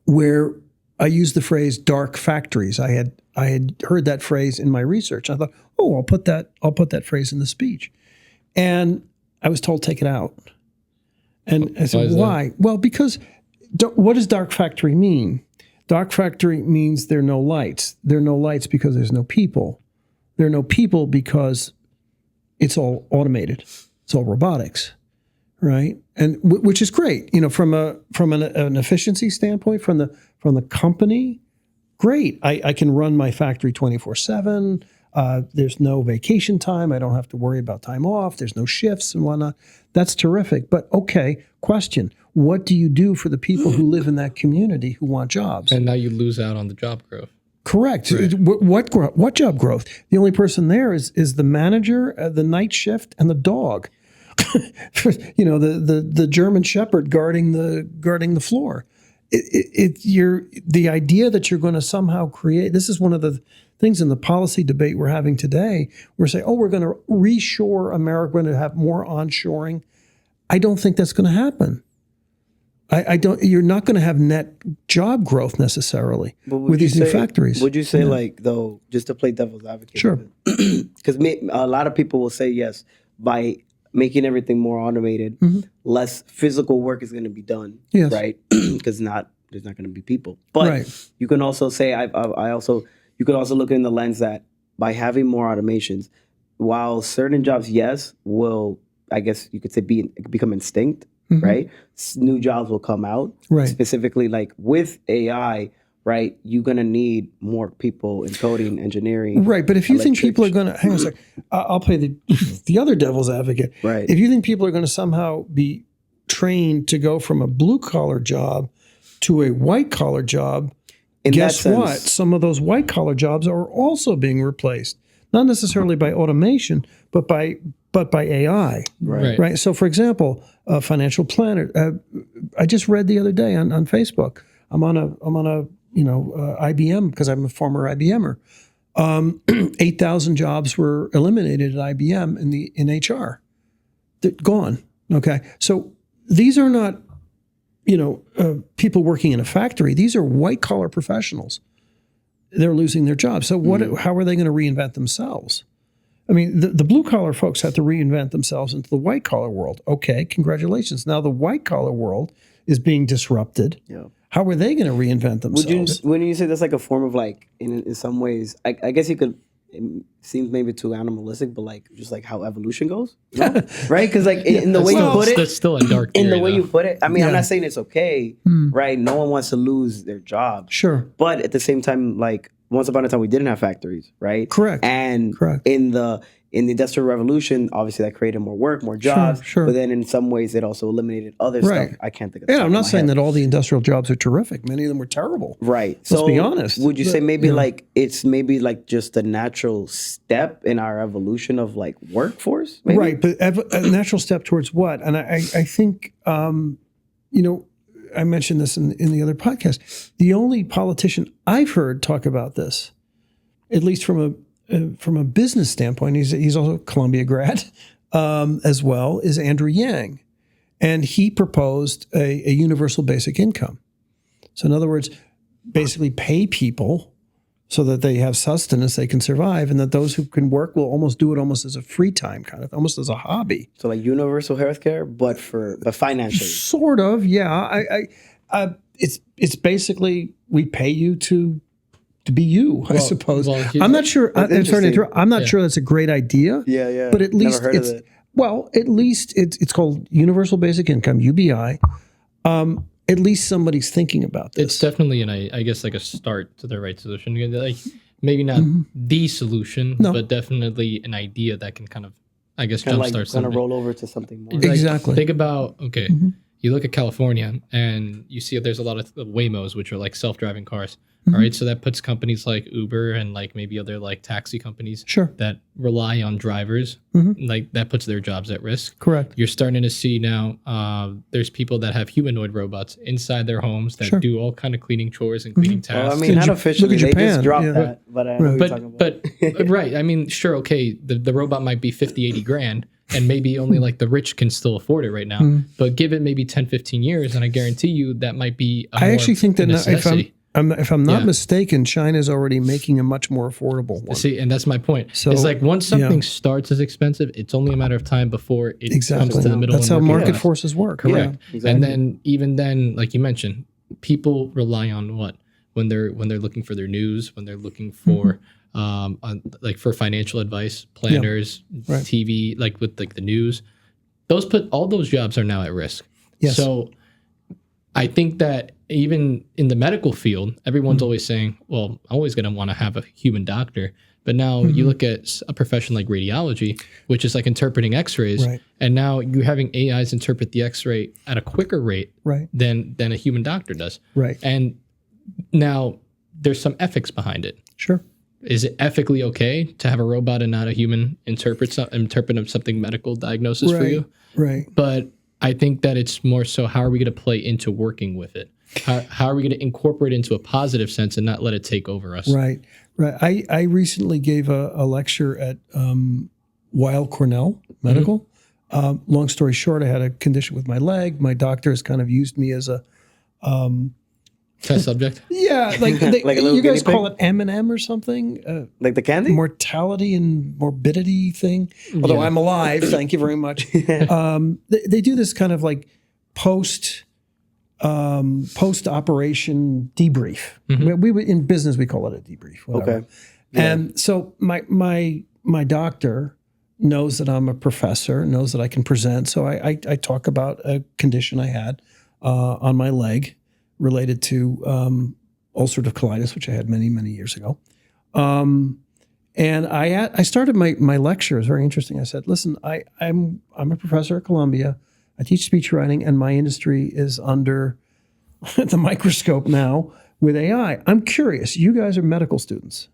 where I used the phrase dark factories. I had heard that phrase in my research. I thought, I'll put that phrase in the speech. And I was told, take it out. And I said, why? Well, because what does dark factory mean? Dark factory means there are no lights. There are no lights because there's no people. There are no people because it's all automated. It's all robotics, right? And which is great, from an efficiency standpoint, from the company, great. I can run my factory 24/7. There's no vacation time. I don't have to worry about time off. There's no shifts and whatnot. That's terrific. But okay, question. What do you do for the people who live in that community who want jobs? And now you lose out on the job growth. Correct. Right. What job growth? The only person there is the manager, the night shift, and the dog. The German Shepherd guarding the floor. The idea that you're going to somehow create. This is one of the things in the policy debate we're having today. We're saying, we're going to reshore America. We're going to have more onshoring. I don't think that's going to happen. I don't. You're not going to have net job growth necessarily with these new factories. Would you say, though, just to play devil's advocate? Sure. Because a lot of people will say yes, by making everything more automated, less physical work is going to be done. Yes. Right? Because there's not going to be people. But you can also say, you could also look in the lens that by having more automations, while certain jobs, yes, will, I guess you could say, become extinct. Right? New jobs will come out. Right. Specifically, like with AI, right? You're going to need more people in coding, engineering. Right. But if you think people are going to, hang on a second, I'll play the other devil's advocate. Right. If you think people are going to somehow be trained to go from a blue collar job to a white collar job, guess what? Some of those white collar jobs are also being replaced. Not necessarily by automation, but by AI. Right. So, for example, a financial planner. I just read the other day on Facebook. I'm on a IBM because I'm a former IBMer. 8,000 jobs were eliminated at IBM in HR. They're gone. Okay. So these are not people working in a factory. These are white collar professionals. They're losing their jobs. So how are they going to reinvent themselves? I mean, the blue-collar folks have to reinvent themselves into the white-collar world. Okay, congratulations. Now the white-collar world is being disrupted. Yeah. How are they going to reinvent themselves? When you say that's like a form of in some ways, I guess you could, it seems maybe too animalistic, but just how evolution goes, right? Because in the way you put it, that's still a dark theory, in the way you put it. I mean, I'm not saying it's okay, right? No one wants to lose their job. Sure. But at the same time, once upon a time, we didn't have factories, right? Correct. And in the Industrial Revolution, obviously that created more work, more jobs. Sure. But then in some ways, it also eliminated other stuff. I can't think of. Yeah, I'm not saying that all the industrial jobs are terrific. Many of them were terrible. Right. Let's be honest. Would you say maybe it's maybe just a natural step in our evolution of workforce? Maybe? Right, but a natural step towards what? And I think I mentioned this in the other podcast. The only politician I've heard talk about this, at least from a business standpoint, he's also a Columbia grad as well, is Andrew Yang. And he proposed a universal basic income. So in other words, basically pay people so that they have sustenance, they can survive, and that those who can work will almost do it almost as a free time kind of, almost as a hobby. So universal healthcare, but financially. Sort of, yeah. It's basically we pay you to be you, I suppose. I'm not sure. I'm sorry to interrupt. I'm not sure that's a great idea. Yeah. But at least it's called universal basic income, UBI. At least somebody's thinking about this. It's definitely I guess a start to the right solution. Maybe not the solution, but definitely an idea that can kind of, I guess, jumpstart something. Kind of roll over to something more. Exactly. Think about, you look at California and you see there's a lot of Waymos, which are self-driving cars. All right. So that puts companies like Uber and maybe other taxi companies that rely on drivers, that puts their jobs at risk. Correct. You're starting to see now there's people that have humanoid robots inside their homes that do all kind of cleaning chores and cleaning tasks. Well, I mean, not officially. They just dropped that. But I know what you're talking about. Right. I mean, sure. Okay. The robot might be 50, 80 grand. And maybe only the rich can still afford it right now. But give it maybe 10, 15 years, and I guarantee you that might be I actually think that If I'm not mistaken, China's already making a much more affordable one. See, and that's my point. So, it's like once something starts as expensive, it's only a matter of time before it comes to the middle. That's how market forces work. Correct. Yeah, exactly. And then even then, like you mentioned, people rely on what when they're looking for their news, when they're looking for like for financial advice, planners, TV, like with like the news. All those jobs are now at risk. Yes. So I think that even in the medical field, everyone's always saying, well, I'm always going to want to have a human doctor. But now you look at a profession like radiology, which is like interpreting x-rays. Right. And now you're having AIs interpret the x-ray at a quicker rate than a human doctor does. Right. And now there's some ethics behind it. Sure. Is it ethically okay to have a robot and not a human interpret something medical diagnosis for you? Right. But I think that it's more so how are we going to play into working with it? How are we going to incorporate it into a positive sense and not let it take over us? Right. I recently gave a lecture at Weill Cornell Medical. Long story short, I had a condition with my leg. My doctor has kind of used me as a test subject. Yeah, like you guys call it M&M or something, like the candy mortality and morbidity thing. Although I'm alive, thank you very much. They do this kind of like post operation debrief. We in business we call it a debrief. Whatever. Okay, yeah. And so my doctor knows that I'm a professor, knows that I can present. So I talk about a condition I had on my leg, related to ulcerative colitis, which I had many, many years ago. And I started my lecture. It was very interesting. I said, listen, I'm a professor at Columbia. I teach speech writing, and my industry is under the microscope now with AI. I'm curious. You guys are medical students.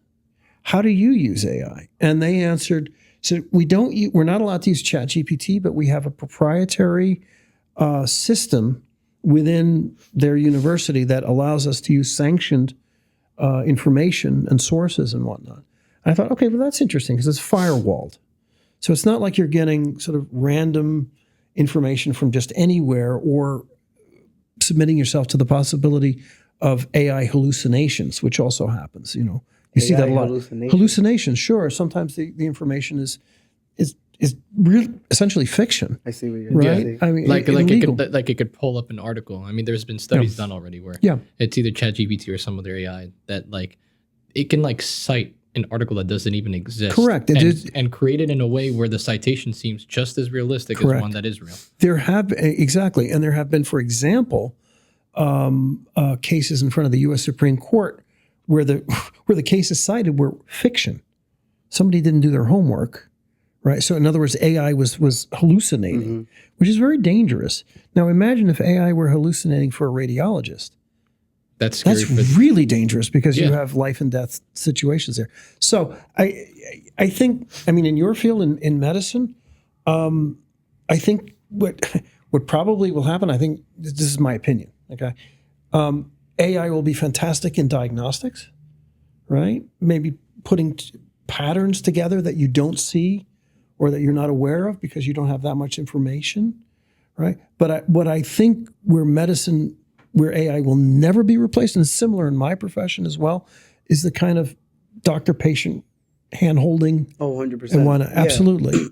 How do you use AI? And they answered, so we're not allowed to use ChatGPT, but we have a proprietary system within their university that allows us to use sanctioned information and sources and whatnot. And I thought, okay, well, that's interesting because it's firewalled. So it's not like you're getting sort of random information from just anywhere or submitting yourself to the possibility of AI hallucinations, which also happens. You see that a lot. Hallucinations, sure. Sometimes the information is essentially fiction. I see what you're right. saying. I mean, it could pull up an article. I mean, there's been studies done already where it's either ChatGPT or some other AI that like it can like cite an article that doesn't even exist. Correct. And create it in a way where the citation seems just as realistic as one that is real. There have exactly, and there have been, for example, cases in front of the U.S. Supreme Court where the cases cited were fiction. Somebody didn't do their homework. Right. So in other words, AI was hallucinating, which is very dangerous. Now imagine if AI were hallucinating for a radiologist. That's scary. That's really dangerous because you have life and death situations there. So I think, in your field in medicine, I think what probably will happen, I think this is my opinion, okay? AI will be fantastic in diagnostics, right? Maybe putting patterns together that you don't see or that you're not aware of because you don't have that much information, right? But what I think where AI will never be replaced, and it's similar in my profession as well, is the kind of doctor-patient hand-holding. Oh, 100%. And absolutely.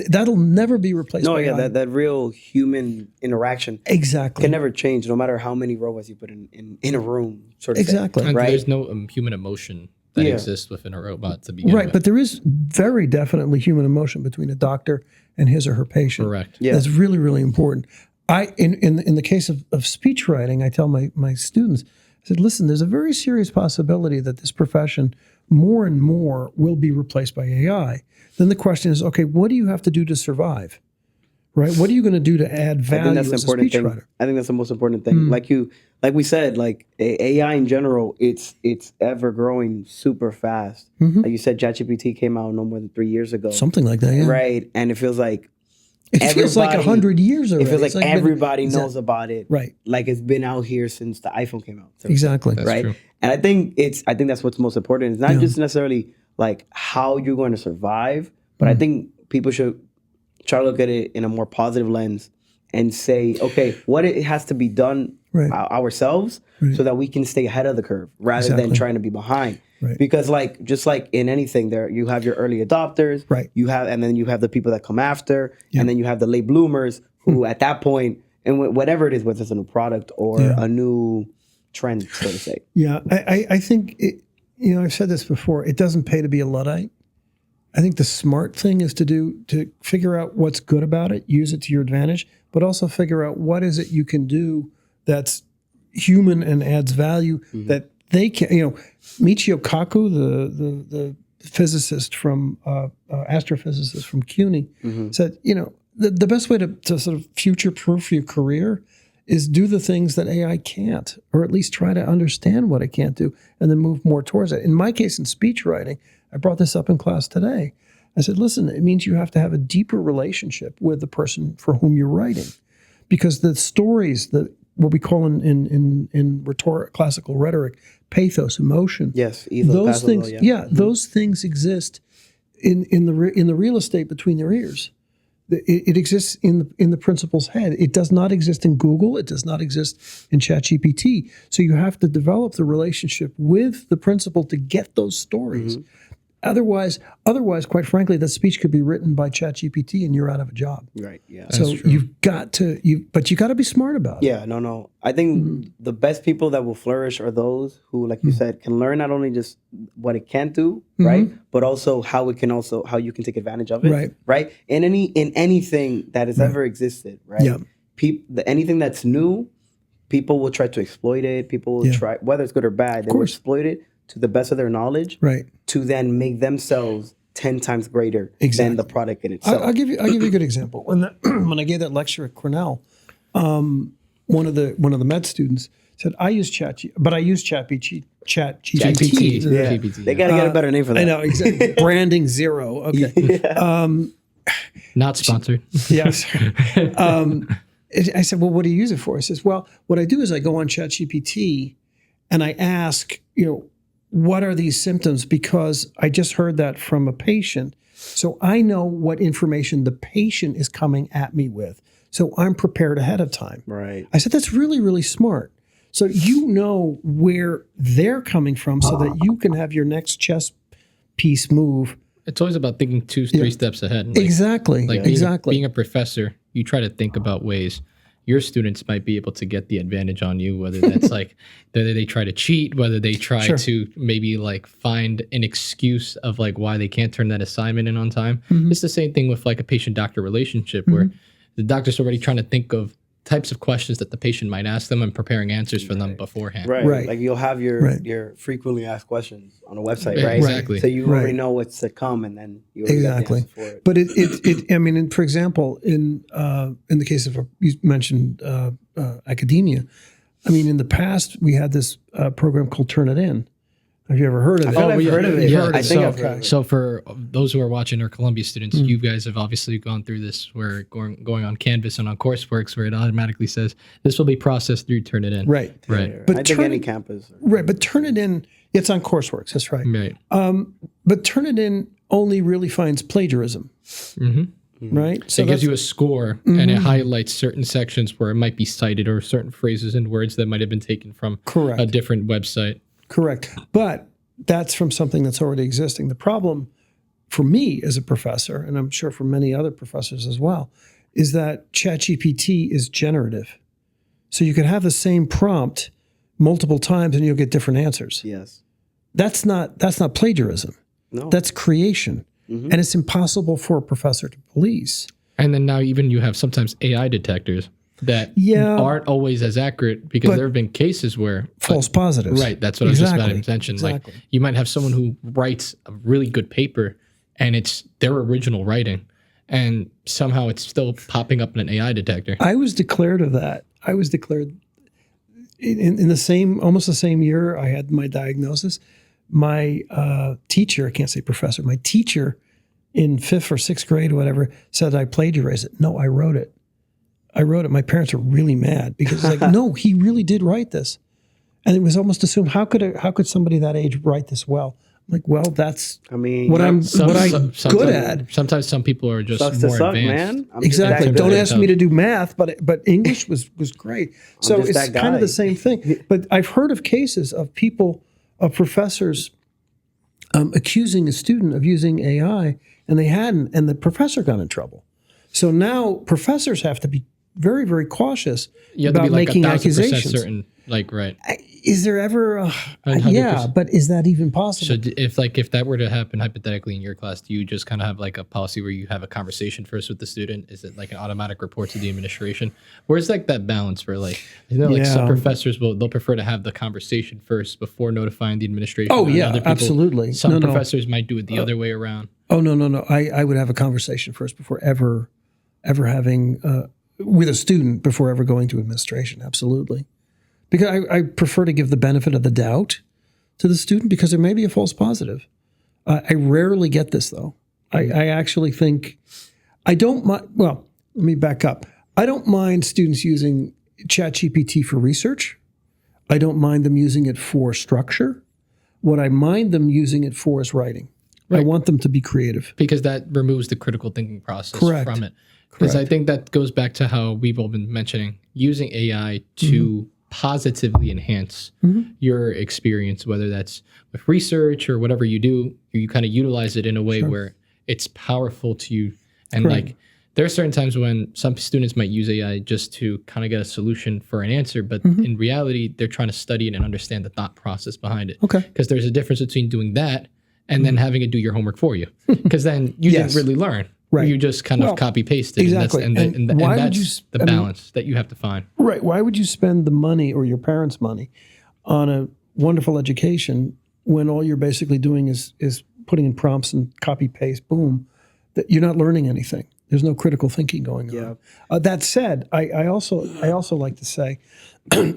That'll never be replaced by AI. that real human interaction exactly can never change, no matter how many robots you put in a room, sort of exactly. thing, right? There's no human emotion that exists within a robot to begin with. But there is very definitely human emotion between a doctor and his or her patient. Correct. Yeah. That's really, really important. In the case of speech writing, I tell my students, I said, listen, there's a very serious possibility that this profession more and more will be replaced by AI. Then the question is, okay, what do you have to do to survive? Right? What are you going to do to add value as a speechwriter? I think that's the most important thing. Like we said, like AI in general, it's ever growing super fast. Like you said, ChatGPT came out no more than 3 years ago. Something like that, yeah. Right. And it feels like It feels like 100 years already. It feels like everybody knows about it. Right. Like it's been out here since the iPhone came out. Exactly. That's right. true. And I think that's what's most important. It's not just necessarily like how you're going to survive, but I think people should try to look at it in a more positive lens and say, okay, what it has to be done ourselves so that we can stay ahead of the curve rather than trying to be behind. Right. Because like just like in anything, there you have your early adopters, and then you have the people that come after, and then you have the late bloomers who at that point, and whatever it is, whether it's a new product or a new trend, so to say. Yeah, I think I've said this before. It doesn't pay to be a Luddite. I think the smart thing is to figure out what's good about it, use it to your advantage, but also figure out what is it you can do that's human and adds value that they can. Michio Kaku, the physicist from astrophysicist from CUNY, said, the best way to sort of future-proof your career is do the things that AI can't, or at least try to understand what it can't do, and then move more towards it. In my case, in speech writing, I brought this up in class today. I said, listen, it means you have to have a deeper relationship with the person for whom you're writing, because the stories, what we call in classical rhetoric, pathos, emotion. Yes, those things. Those things exist in the real estate between their ears. It exists in the principal's head. It does not exist in Google. It does not exist in ChatGPT. So you have to develop the relationship with the principal to get those stories. Otherwise, quite frankly, that speech could be written by ChatGPT and you're out of a job. Right. Yeah. So you've got to, but you got to be smart about it. Yeah. No. I think the best people that will flourish are those who, like you said, can learn not only just what it can do, right, but also how you can take advantage of it, right. In anything that has ever existed, right. Yeah. Anything that's new, people will try to exploit it. People will try, whether it's good or bad, they will exploit it to the best of their knowledge, to then make themselves 10 times greater than the product in itself. I'll give you a good example. When I gave that lecture at Cornell, one of the med students said, I use ChatGPT. GPT. They got to get a better name for that. I know, exactly. Branding zero. Okay. Not sponsored. Yes. I said, well, what do you use it for? He says, well, what I do is I go on ChatGPT and I ask, what are these symptoms? Because I just heard that from a patient. So I know what information the patient is coming at me with. So I'm prepared ahead of time. Right. I said, that's really, really smart. So you know where they're coming from so that you can have your next chess piece move. It's always about thinking 2-3 steps ahead. Exactly. Being a professor, you try to think about ways your students might be able to get the advantage on you, whether that's like whether they try to cheat, whether they try to maybe like find an excuse of like why they can't turn that assignment in on time. It's the same thing with like a patient-doctor relationship where the doctor's already trying to think of types of questions that the patient might ask them and preparing answers for them beforehand. Right. Like you'll have your frequently asked questions on a website, right? Exactly. So you already know what's to come, and then you already got the answer for it. But I mean, for example, in the case of you mentioned academia, I mean, in the past we had this program called Turn It In. Have you ever heard of it? I've heard of it. Yeah, I think I've heard of it. So for those who are watching, our Columbia students, you guys have obviously gone through this. We're going on Canvas and on Courseworks where it automatically says this will be processed through Turn It In. Right. But I think any campus. Right. But Turn It In, it's on Courseworks. That's right. Right. But Turn It In only really finds plagiarism. Right. So it gives you a score and it highlights certain sections where it might be cited or certain phrases and words that might have been taken from a different website. Correct. But that's from something that's already existing. The problem for me as a professor, and I'm sure for many other professors as well, is that ChatGPT is generative. So you could have the same prompt multiple times and you'll get different answers. Yes. That's not plagiarism. No. That's creation. And it's impossible for a professor to police. And then now even you have sometimes AI detectors that aren't always as accurate because there have been cases where false positives. Right. That's what I was just about to mention. Exactly. Like you might have someone who writes a really good paper and it's their original writing and somehow it's still popping up in an AI detector. I was declared of that. I was declared in the almost the same year I had my diagnosis. My teacher, I can't say professor, my teacher in 5th or 6th grade or whatever said I plagiarized it. No, I wrote it. My parents were really mad because it's like, no, he really did write this. And it was almost assumed, how could somebody that age write this well? Like, well, that's I mean, what I'm Sometimes- good at. Sometimes some people are just sucks to more suck, advanced. man. I'm Exactly. just that Don't good. ask me to do math, but English was great. So just it's that kind of guy. the same thing. But I've heard of cases of professors accusing a student of using AI, and they hadn't, and the professor got in trouble. So now professors have to be very, very cautious You have to about be like making 1,000% accusations. certain. Like, right. Is there ever? 100%. But is that even possible? So if that were to happen hypothetically in your class, do you just kind of have like a policy where you have a conversation first with the student? Is it like an automatic report to the administration? Where's like that balance where like, like some professors they'll prefer to have the conversation first before notifying the administration? Oh and yeah, other people, absolutely. Some professors might do it the other way around. Oh no. I would have a conversation first before ever having with a student before ever going to administration. Absolutely. Because I prefer to give the benefit of the doubt to the student because there may be a false positive. I rarely get this, though. I actually think I don't mind. Well, let me back up. I don't mind students using ChatGPT for research. I don't mind them using it for structure. What I mind them using it for is writing. I Right. want them to be creative. Because that removes the critical thinking process Correct. from it. Because I think that goes back to how we've all been mentioning using AI to positively enhance your experience, whether that's with research or whatever you do, you kind of utilize it in a way where it's powerful to you. And like there are certain times when some students might use AI just to kind of get a solution for an answer, but in reality, they're trying to study it and understand the thought process behind it. Okay. Because there's a difference between doing that and then having it do your homework for you. Because then you Yes. didn't really learn. Right. You just kind Well, of copy pasted. exactly. And why would that's you the balance that you have to find. Right. Why would you spend the money or your parents' money on a wonderful education when all you're basically doing is putting in prompts and copy paste, boom, that you're not learning anything. There's no critical thinking going on. That said, I also like to say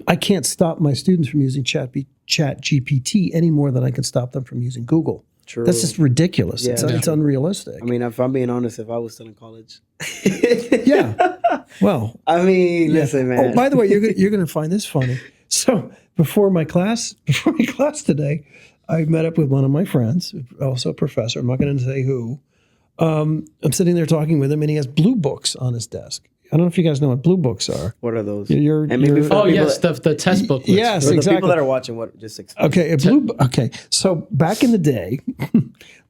I can't stop my students from using ChatGPT any more than I can stop them from using Google. True. That's just ridiculous. Yeah. It's unrealistic. I mean, if I'm being honest, if I was still in college, Yeah. Well, I mean, listen, man. Oh, by the way, you're going to find this funny. So before my class today, I met up with one of my friends, also a professor. I'm not going to say who. I'm sitting there talking with him, and he has blue books on his desk. I don't know if you guys know what blue books are. What are those? You're- and maybe you're- for Oh, the people yes, the test book. Yes, for the exactly. people that are watching, what just explain. Okay, so back in the day,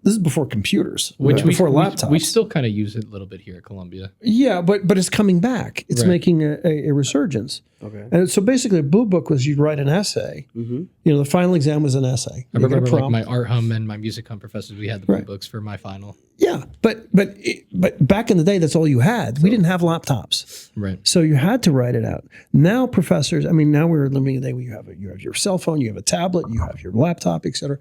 this is before computers, before laptops. We still kind of use it a little bit here at Columbia. Yeah, but it's coming back. It's Right. making a resurgence. Okay. And so basically, a blue book was you'd write an essay. Mm-hmm. You know, the final exam was an essay. I You get a remember like prompt. my art hum and my music hum professors, we had the blue Right. books for my final. Yeah, but back in the day, that's all you had. We didn't have laptops, Right. so you had to write it out. Now, professors, I mean, now we're living in a day where you have your cell phone, you have a tablet, you have your laptop, et cetera.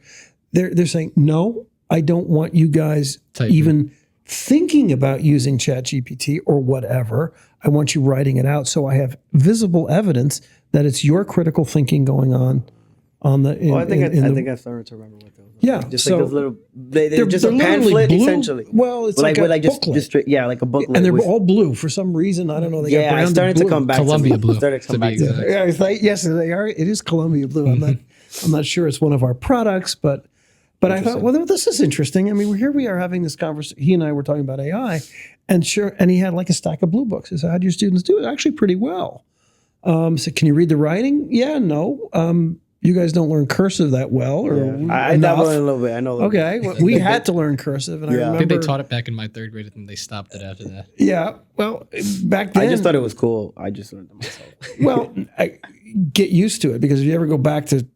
They're saying, no, I don't want you guys Typing. even thinking about using ChatGPT or whatever. I want you writing it out so I have visible evidence that it's your critical thinking going on the. Well, I think I started to remember what those. Yeah, just so like those little. They're just a literally pamphlet, blue. essentially. Well, it's like like a like booklet. just straight, yeah, like a booklet. And they're with- all blue for some reason. I don't know. They got yeah, branded it's starting blue. to come back. Columbia to me. blue, Started to come to be back to me. exact. Yeah, it's like, yes, they are. It is Columbia blue. I'm not sure it's one of our products, but I thought, well, this is interesting. I mean, here we are having this conversation. He and I were talking about AI, and he had like a stack of blue books. He said, "How do your students do it?" Actually, pretty well. So, can you read the writing? Yeah, no. You guys don't learn cursive that well, or I enough. dabble in a little bit. I know. A little Okay, bit. well, we had to learn cursive, and I Yeah. I I remember. think they taught it back in my third grade and they stopped it after that. Yeah, well, back then I just thought it was cool. I just learned it myself. Well, get used to it, because if you ever go back to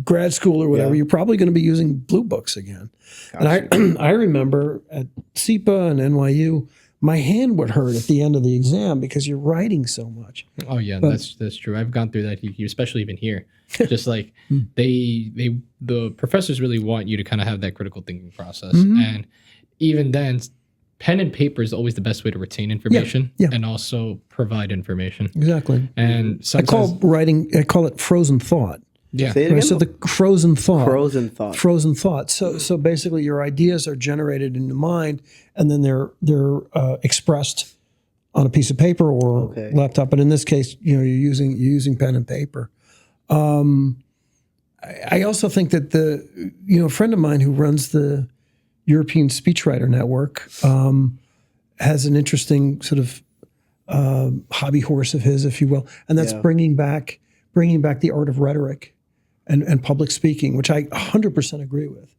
grad school or whatever, Yeah. you're probably going to be using blue books again. Gotcha. And I remember at SIPA and NYU, my hand would hurt at the end of the exam because you're writing so much. Oh yeah, that's true. I've gone through that, especially even here. Just like the professors really want you to kind of have that critical thinking process, and even then, pen and paper is always the best way to retain information yeah. and also provide information. Exactly. And I sometimes, call it frozen thought. yeah, Say it Right? again? So the frozen thought. Frozen thought. Frozen thought. So basically, your ideas are generated in your mind, and then they're expressed on a piece of paper or laptop. But in this case, you're using pen and paper. I also think that a friend of mine who runs the European Speechwriter Network has an interesting sort of hobby horse of his, if you will, and that's bringing back the art of rhetoric and public speaking, which I 100% agree with.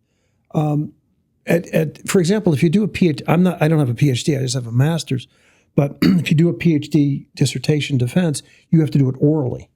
For example, if you do a PhD, I don't have a PhD, I just have a master's, but if you do a PhD dissertation defense, you have to do it orally,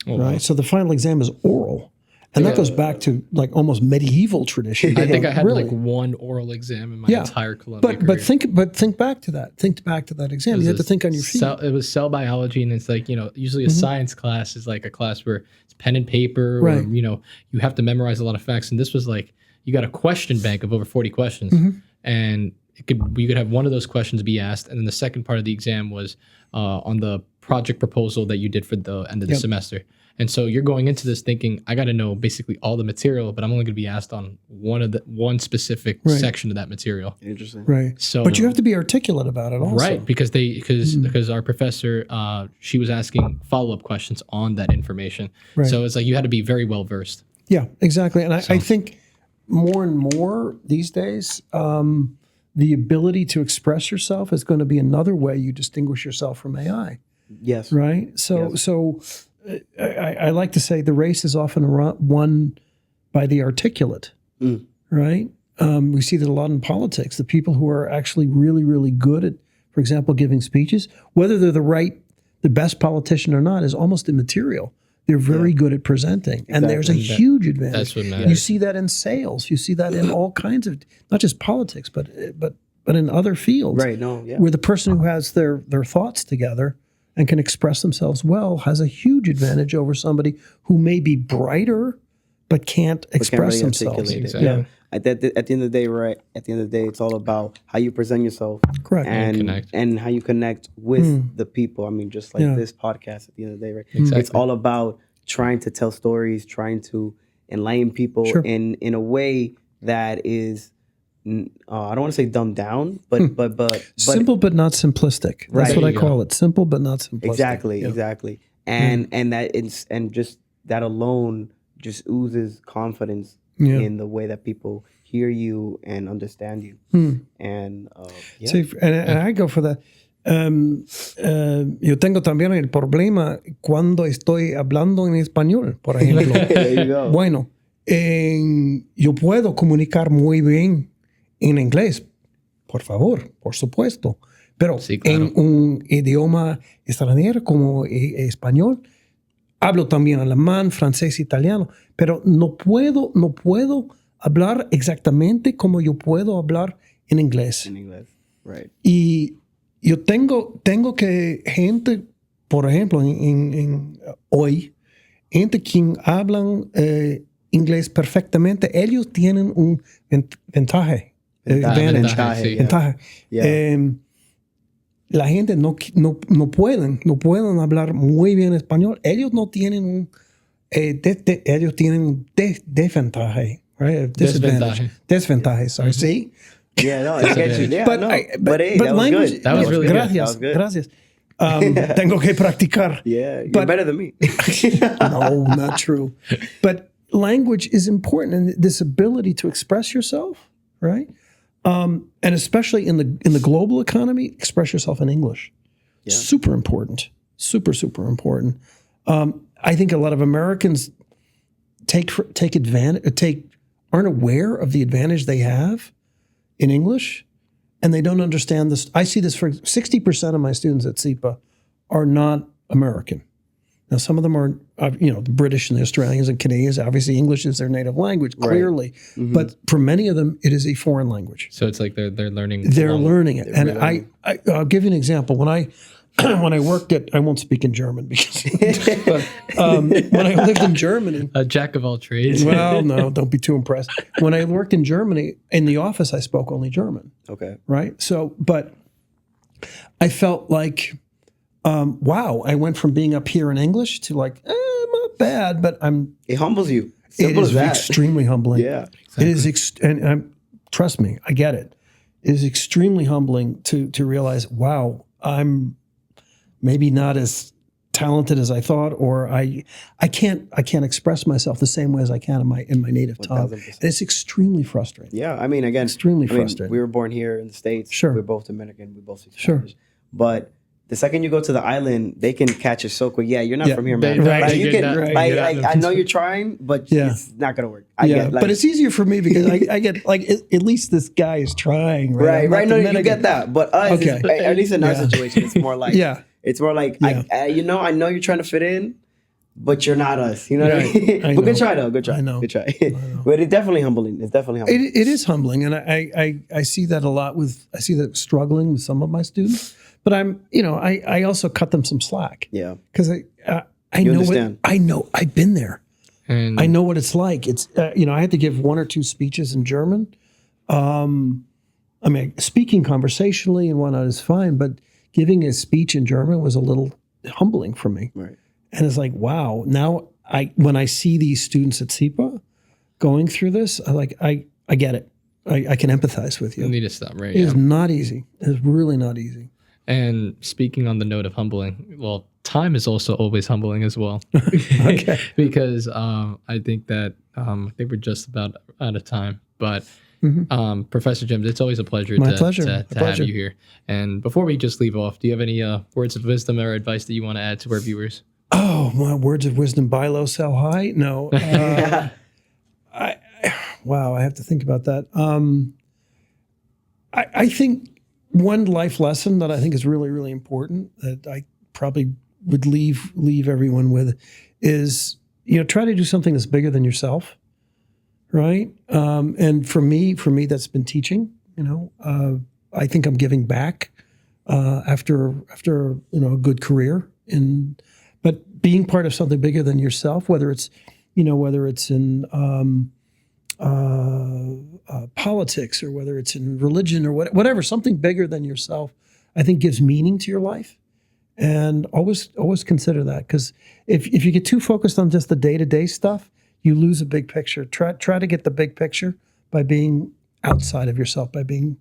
right? Wow. So the final exam is oral. And that goes back to like almost medieval tradition. I think I had like one oral exam in my entire Columbia career. But think back to that. Think back to that exam. You had to think on your feet. It was cell biology, and it's like, usually a science class is like a class where it's pen and paper, or you have to memorize a lot of facts. And this was like, you got a question bank of over 40 questions, and you could have one of those questions be asked, and then the second part of the exam was on the project proposal that you did for the end of the semester. And so you're going into this thinking, I got to know basically all the material, but I'm only going to be asked on one specific section of that material. Interesting. Right. So, but you have to be articulate about it also. Right. Because our professor, she was asking follow-up questions on that information. Right. So it's like you had to be very well versed. Yeah, exactly. And I think more and more these days, the ability to express yourself is going to be another way you distinguish yourself from AI. Yes. Right. So I like to say the race is often won by the articulate, right? We see that a lot in politics. The people who are actually really, really good at, for example, giving speeches, whether they're the best politician or not, is almost immaterial. They're very good at presenting, and there's a huge advantage. That's what matters. You see that in sales. You see that in all kinds of, not just politics, but in other fields. Right. No. Yeah. Where the person who has their thoughts together and can express themselves well has a huge advantage over somebody who may be brighter but can't express themselves. Exactly. Yeah. At the end of the day, right? At the end of the day, it's all about how you present yourself, correct, and how you connect with the people. I mean, just like this podcast. At the end of the day, right? Exactly. It's all about trying to tell stories, trying to enlighten people in a way that is. I don't want to say dumbed down, but simple but not simplistic. That's Right. what I call it. Simple but not simplistic. Exactly. And just that alone just oozes confidence in the way that people hear you and understand you. And See, and I go for that. Yo tengo también el problema cuando estoy hablando en español, por ejemplo. There you go. Bueno, yo puedo comunicar muy bien en inglés, por favor, por supuesto. Pero en un idioma extranjero como español, hablo también alemán, francés, italiano, pero no puedo hablar exactamente como yo puedo hablar en inglés. In English, right. Y yo tengo que gente, por ejemplo, hoy, gente quien hablan inglés perfectamente, ellos tienen un ventaja. Ventaja. Yeah. La gente no pueden hablar muy bien español. Ellos no tienen ellos tienen un desventaja, right? Desventaja, sorry. See? Yeah, no, I get you. Yeah, But that language, was good. That was really gracias, good. Gracias. Tengo que practicar. Yeah, you're better than me. No, not true. But language is important, and this ability to express yourself, right? And especially in the global economy, express yourself in English. Yeah. Super important. Super important. I think a lot of Americans aren't aware of the advantage they have in English, and they don't understand this. I see this for 60% of my students at SIPA are not American. Now, some of them are, the British and the Australians and Canadians. Obviously, English is their native language, clearly. Right. Mm-hmm. But for many of them, it is a foreign language. So it's like they're learning. They're learning it. And I'll give you an example. When I worked I won't speak in German because, but when I lived in Germany. A jack of all trades. Well, no, don't be too impressed. When I worked in Germany, in the office, I spoke only German. Okay. Right? So, but I felt like, wow, I went from being up here in English to like, not bad, but it humbles you. It is extremely humbling. Yeah. Exactly. It is, and trust me, I get it. It is extremely humbling to realize, wow, I'm maybe not as talented as I thought, or I can't express myself the same way as I can in my native tongue. 1000%. And it's extremely frustrating. Yeah, I mean, again, Extremely frustrating. we were born here in the States. Sure. We're both Dominican. We both speak Sure. Spanish. But the second you go to the island, they can catch it so quick. Yeah, you're not Yeah, from here, man. right. Like, you They can, get like, I know you're trying, but Yeah. it's not gonna work. But it's easier for me because I get like at least this guy is trying, right? right. I'm No, not you Dominican. get that. But us, Okay. at least in our Yeah. situation, it's more like it's more like Yeah. I know you're trying to fit in, but you're not us. You know what I Right. mean? I But good know. try though. Good try. I know. Good try. But it's definitely humbling. It's definitely humbling. It is humbling, and I see that a lot I see that struggling with some of my students, but I also cut them some slack Yeah. because I know understand. I've been there. And I know what it's like. It's I had to give 1 or 2 speeches in German. I mean, speaking conversationally and whatnot is fine, but giving a speech in German was a little humbling for me. Right. And it's like, wow. Now when I see these students at SIPA going through this, I get it. I can empathize with you. you need to stop right. It is not easy. It's really not easy. And speaking on the note of humbling, well, time is also always humbling as well. Okay. Because I think we're just about out of time. But Professor Jim, it's always a pleasure My to pleasure. have Pleasure. you here. And before we just leave off, do you have any words of wisdom or advice that you want to add to our viewers? Oh, my words of wisdom: buy low, sell high. No. I have to think about that. I think one life lesson that I think is really, really important that I probably would leave everyone with is, try to do something that's bigger than yourself, right? And for me, that's been teaching. I think I'm giving back after a good career but being part of something bigger than yourself, whether it's in politics or whether it's in religion or whatever, something bigger than yourself, I think gives meaning to your life. And always consider that, because if you get too focused on just the day-to-day stuff, you lose a big picture. Try to get the big picture by being outside of yourself, by being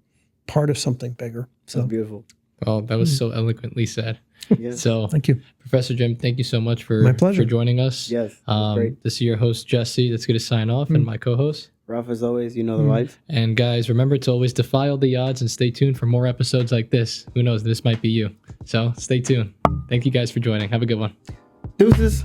part of something bigger. So That's beautiful. Well, that was so eloquently said. Yes. So, thank you. Professor Jim, thank you so much for My pleasure. joining us. Yes. That's great. This is your host, Jesse, that's going to sign off, and my co-host. Ralph, as always, you know the vibes. And guys, remember to always defy all the odds and stay tuned for more episodes like this. Who knows, this might be you. So stay tuned. Thank you guys for joining. Have a good one. Deuces.